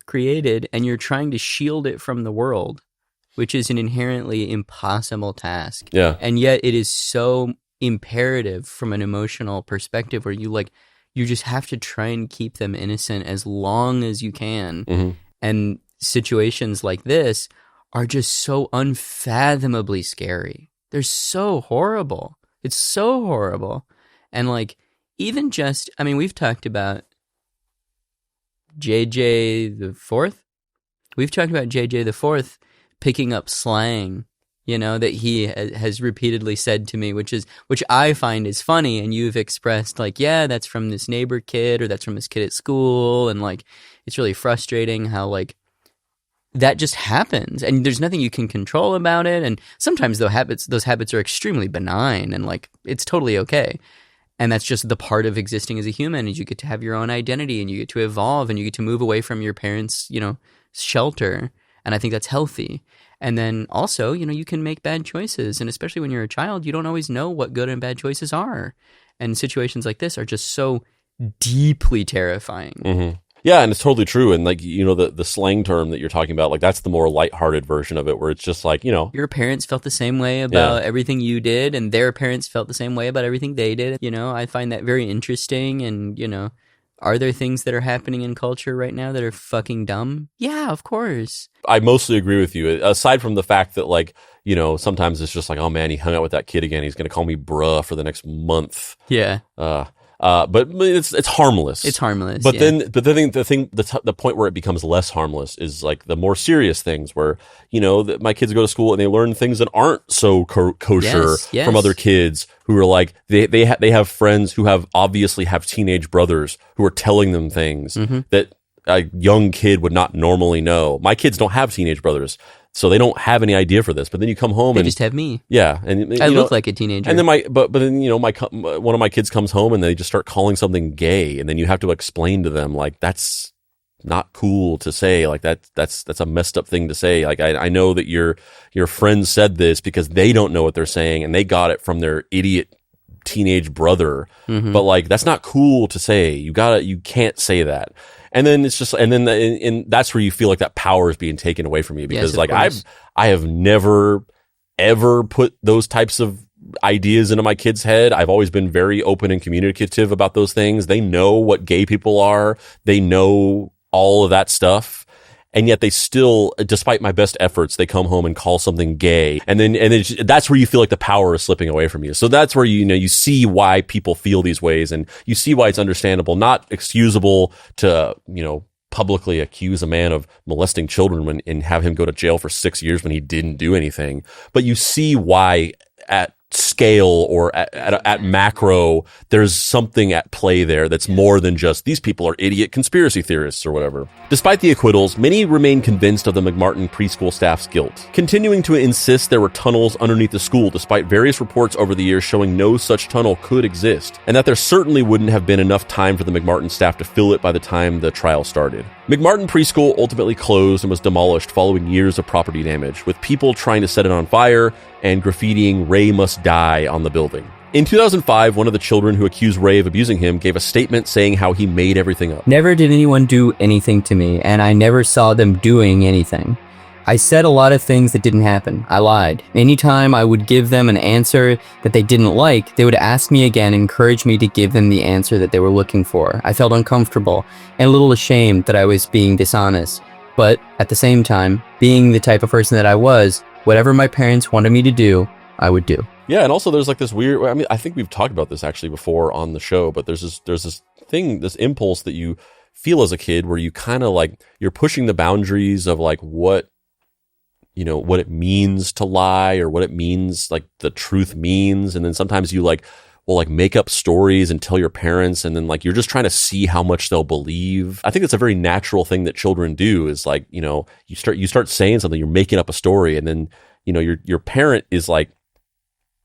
created and you're trying to shield it from the world, which is an inherently impossible task. Yeah. And yet it is so imperative from an emotional perspective where you just have to try and keep them innocent as long as you can. Mm-hmm. And situations like this are just so unfathomably scary. They're so horrible. It's so horrible. And like, even just, I mean, we've talked about JJ the Fourth. We've talked about JJ the Fourth picking up slang, that he has repeatedly said to me, which I find is funny. And you've expressed like, yeah, that's from this neighbor kid, or that's from this kid at school. And like, it's really frustrating how like that just happens and there's nothing you can control about it. And sometimes those habits are extremely benign and like, it's totally okay. And that's just the part of existing as a human, is you get to have your own identity and you get to evolve and you get to move away from your parents', shelter. And I think that's healthy. And then also, you can make bad choices. And especially when you're a child, you don't always know what good and bad choices are. And situations like this are just so deeply terrifying. Mm-hmm. Yeah, and it's totally true. And like, the slang term that you're talking about, like that's the more lighthearted version of it, where it's just like, your parents felt the same way about everything you did, and their parents felt the same way about everything they did. I find that very interesting. And, are there things that are happening in culture right now that are fucking dumb? Yeah, of course. I mostly agree with you. Aside from the fact that like, sometimes it's just like, oh man, he hung out with that kid again. He's going to call me bruh for the next month. Yeah. But it's harmless. It's harmless. But then the point where it becomes less harmless is like the more serious things where, my kids go to school and they learn things that aren't so kosher from other kids who are like, they have friends who obviously have teenage brothers who are telling them things that a young kid would not normally know. My kids don't have teenage brothers, so they don't have any idea for this. But then you come home and just have me. Yeah, and I look like a teenager. And then one of my kids comes home and they just start calling something gay, and then you have to explain to them like that's not cool to say. Like that's a messed up thing to say. Like I know that your friend said this because they don't know what they're saying and they got it from their idiot teenage brother. But like that's not cool to say. You can't say that. And then it's just, and that's where you feel like that power is being taken away from you because I have never ever put those types of ideas into my kids' head. I've always been very open and communicative about those things. They know what gay people are. They know all of that stuff. And yet they still, despite my best efforts, they come home and call something gay. And that's where you feel like the power is slipping away from you. So that's where, you see why people feel these ways and you see why it's understandable, not excusable to, publicly accuse a man of molesting children and have him go to jail for 6 years when he didn't do anything. But you see why at scale or at macro, there's something at play there that's more than just these people are idiot conspiracy theorists or whatever. Despite the acquittals, many remain convinced of the McMartin Preschool staff's guilt, continuing to insist there were tunnels underneath the school despite various reports over the years showing no such tunnel could exist, and that there certainly wouldn't have been enough time for the McMartin staff to fill it by the time the trial started. McMartin Preschool ultimately closed and was demolished following years of property damage, with people trying to set it on fire and graffitiing "Ray must die" on the building. In 2005, one of the children who accused Ray of abusing him gave a statement saying how he made everything up. Never did anyone do anything to me, and I never saw them doing anything. I said a lot of things that didn't happen. I lied. Anytime I would give them an answer that they didn't like, they would ask me again and encourage me to give them the answer that they were looking for. I felt uncomfortable and a little ashamed that I was being dishonest. But at the same time, being the type of person that I was, whatever my parents wanted me to do, I would do. Yeah, and also there's like this weird, I think we've talked about this actually before on the show, but there's this thing, this impulse that you feel as a kid where you kind of like, you're pushing the boundaries of like what it means to lie or what it means, like the truth means. And then sometimes you will make up stories and tell your parents. And then like, you're just trying to see how much they'll believe. I think it's a very natural thing that children do is like, you start saying something, you're making up a story. And then, your parent is like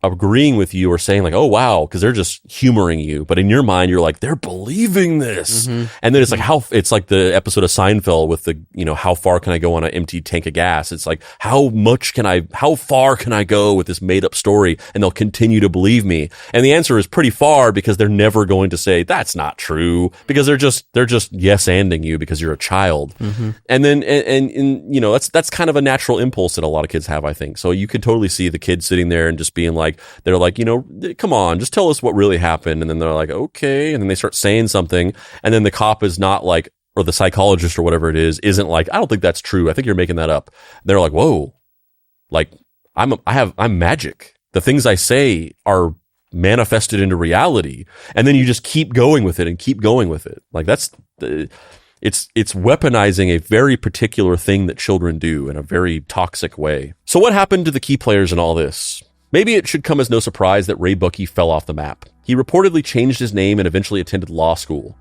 agreeing with you or saying like, oh, wow, because they're just humoring you. But in your mind, you're like, they're believing this. And then it's like it's like the episode of Seinfeld with the, how far can I go on an empty tank of gas? It's like, how far can I go with this made up story? And they'll continue to believe me. And the answer is pretty far because they're never going to say that's not true because they're just yes-anding you because you're a child. And then, and that's kind of a natural impulse that a lot of kids have, I think. So you could totally see the kid sitting there and just being like, they're like, come on, just tell us what really happened. And then they're like, okay. And then they start saying something. And then the cop is not like, or the psychologist or whatever it is, isn't like, I don't think that's true. I think you're making that up. And they're like, whoa, like I'm magic. The things I say are manifested into reality. And then you just keep going with it and keep going with it. Like it's weaponizing a very particular thing that children do in a very toxic way. So what happened to the key players in all this? Maybe it should come as no surprise that Ray Buckey fell off the map. He reportedly changed his name and eventually attended law school.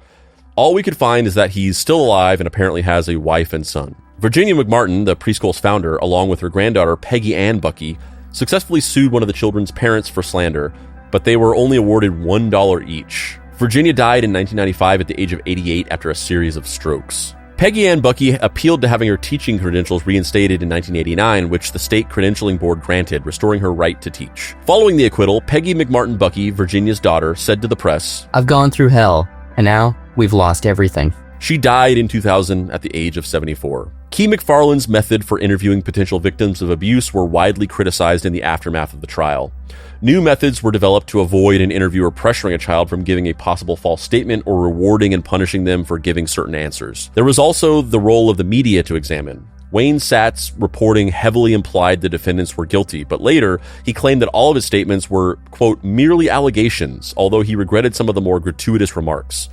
All we could find is that he's still alive and apparently has a wife and son. Virginia McMartin, the preschool's founder, along with her granddaughter Peggy Ann Buckey, successfully sued one of the children's parents for slander, but they were only awarded $1 each. Virginia died in 1995 at the age of 88 after a series of strokes. Peggy Ann Buckey appealed to having her teaching credentials reinstated in 1989, which the state credentialing board granted, restoring her right to teach. Following the acquittal, Peggy McMartin Buckey, Virginia's daughter, said to the press, "I've gone through hell, and now we've lost everything." She died in 2000 at the age of 74. Key McFarland's method for interviewing potential victims of abuse were widely criticized in the aftermath of the trial. New methods were developed to avoid an interviewer pressuring a child from giving a possible false statement or rewarding and punishing them for giving certain answers. There was also the role of the media to examine. Wayne Satz's reporting heavily implied the defendants were guilty, but later he claimed that all of his statements were, quote, merely allegations, although he regretted some of the more gratuitous remarks.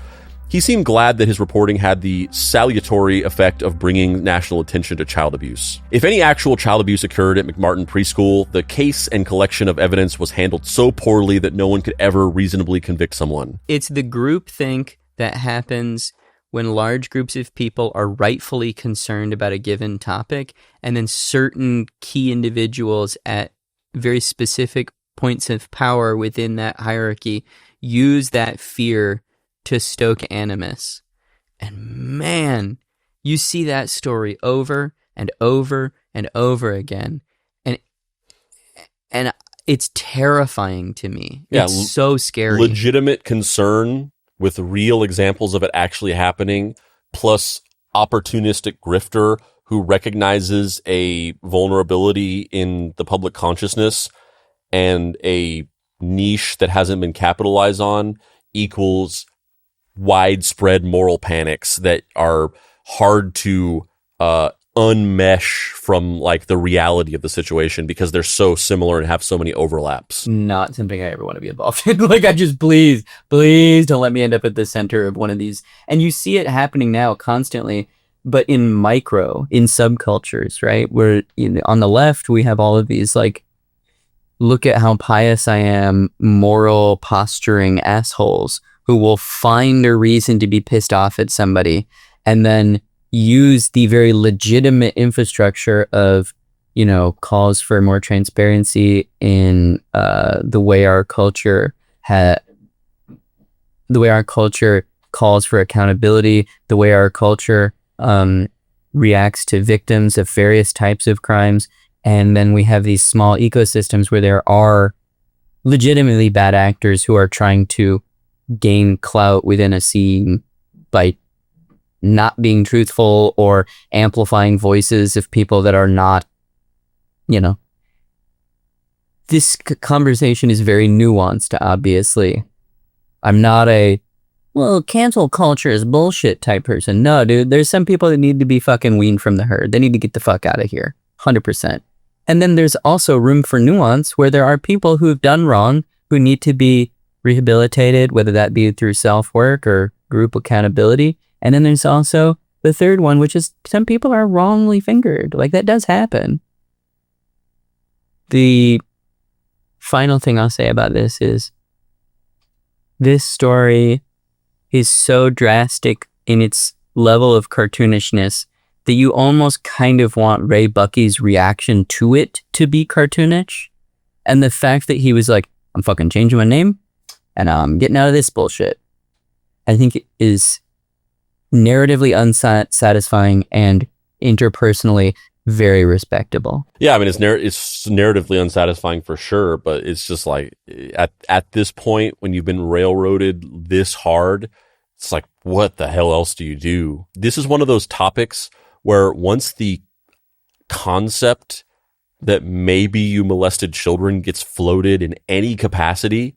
He seemed glad that his reporting had the salutary effect of bringing national attention to child abuse. If any actual child abuse occurred at McMartin Preschool, the case and collection of evidence was handled so poorly that no one could ever reasonably convict someone. It's the groupthink that happens when large groups of people are rightfully concerned about a given topic, and then certain key individuals at very specific points of power within that hierarchy use that fear to stoke animus. And man, you see that story over and over and over again. And it's terrifying to me. Yeah, it's so scary. Legitimate concern with real examples of it actually happening, plus opportunistic grifter who recognizes a vulnerability in the public consciousness and a niche that hasn't been capitalized on equals widespread moral panics that are hard to unmesh from like the reality of the situation because they're so similar and have so many overlaps. Not something I ever want to be involved in. Like, I just please don't let me end up at the center of one of these. And you see it happening now constantly, but in subcultures, right? Where on the left we have all of these like, look at how pious I am, moral posturing assholes who will find a reason to be pissed off at somebody and then use the very legitimate infrastructure of, calls for more transparency in the way our culture calls for accountability, the way our culture reacts to victims of various types of crimes. And then we have these small ecosystems where there are legitimately bad actors who are trying to gain clout within a scene by not being truthful or amplifying voices of people that are not, This conversation is very nuanced, obviously. I'm not cancel culture is bullshit type person. No, dude, there's some people that need to be fucking weaned from the herd. They need to get the fuck out of here. 100%. And then there's also room for nuance where there are people who've done wrong who need to be rehabilitated, whether that be through self-work or group accountability. And then there's also the third one, which is some people are wrongly fingered. Like, that does happen. The final thing I'll say about this is this story is so drastic in its level of cartoonishness that you almost kind of want Ray Buckey's reaction to it to be cartoonish. And the fact that he was like, I'm fucking changing my name and I'm getting out of this bullshit, I think it is narratively unsatisfying and interpersonally very respectable. Yeah, I mean, it's narratively unsatisfying for sure, but it's just like at this point, when you've been railroaded this hard, it's like, what the hell else do you do? This is one of those topics where once the concept that maybe you molested children gets floated in any capacity,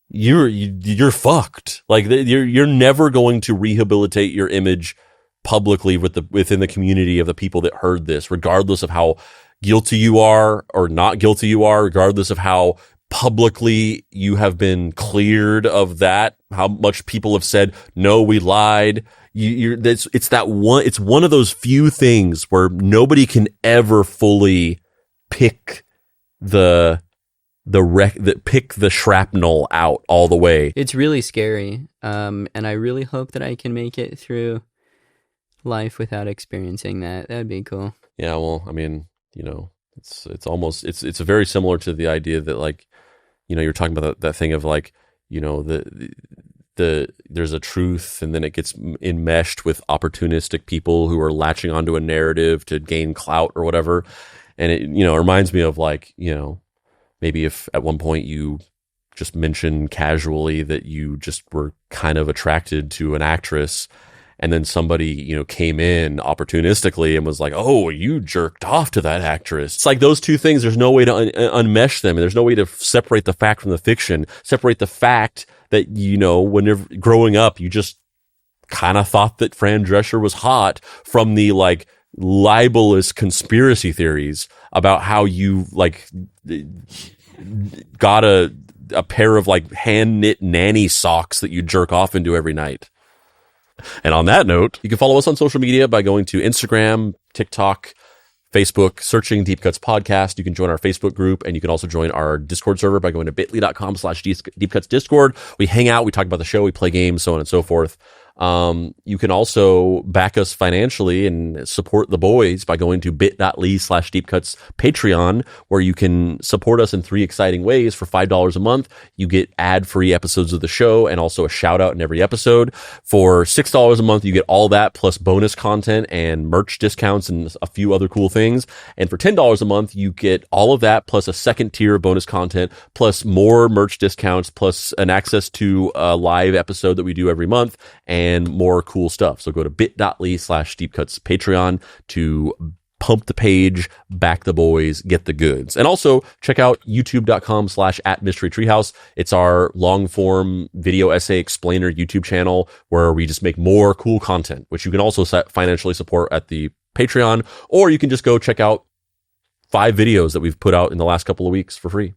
you're fucked. Like, you're never going to rehabilitate your image publicly within the community of the people that heard this, regardless of how guilty you are or not guilty you are, regardless of how publicly you have been cleared of that, how much people have said, no, we lied. It's one of those few things where nobody can ever fully pick the shrapnel out all the way. It's really scary. And I really hope that I can make it through life without experiencing that. That'd be cool. Yeah, well, I mean, it's almost it's very similar to the idea that, like, you're talking about that thing of like, there's a truth and then it gets enmeshed with opportunistic people who are latching onto a narrative to gain clout or whatever. And it, reminds me of like, maybe if at one point you just mentioned casually that you just were kind of attracted to an actress, and then somebody, came in opportunistically and was like, oh, you jerked off to that actress. It's like those two things, there's no way to unmesh them. And there's no way to separate the fact from the fiction, separate the fact that, when you're growing up, you just kind of thought that Fran Drescher was hot from the, like, libelous conspiracy theories about how you like got a pair of like hand knit nanny socks that you jerk off into every night. And on that note, you can follow us on social media by going to Instagram, TikTok, Facebook, searching Deep Cuts Podcast. You can join our Facebook group, and you can also join our Discord server by going to bit.ly.com/deepcutsdiscord. We hang out, we talk about the show, we play games, so on and so forth. You can also back us financially and support the boys by going to bit.ly/deepcuts Patreon, where you can support us in 3 exciting ways. For $5 a month, you get ad-free episodes of the show and also a shout out in every episode. For $6 a month, you get all that plus bonus content and merch discounts and a few other cool things. And for $10 a month, you get all of that plus a second tier of bonus content plus more merch discounts plus an access to a live episode that we do every month and more cool stuff. So go to bit.ly/deepcuts Patreon to pump the page, back the boys, get the goods. And also check out youtube.com/@mysterytreehouse. It's our long form video essay explainer YouTube channel where we just make more cool content, which you can also financially support at the Patreon, or you can just go check out 5 videos that we've put out in the last couple of weeks for free.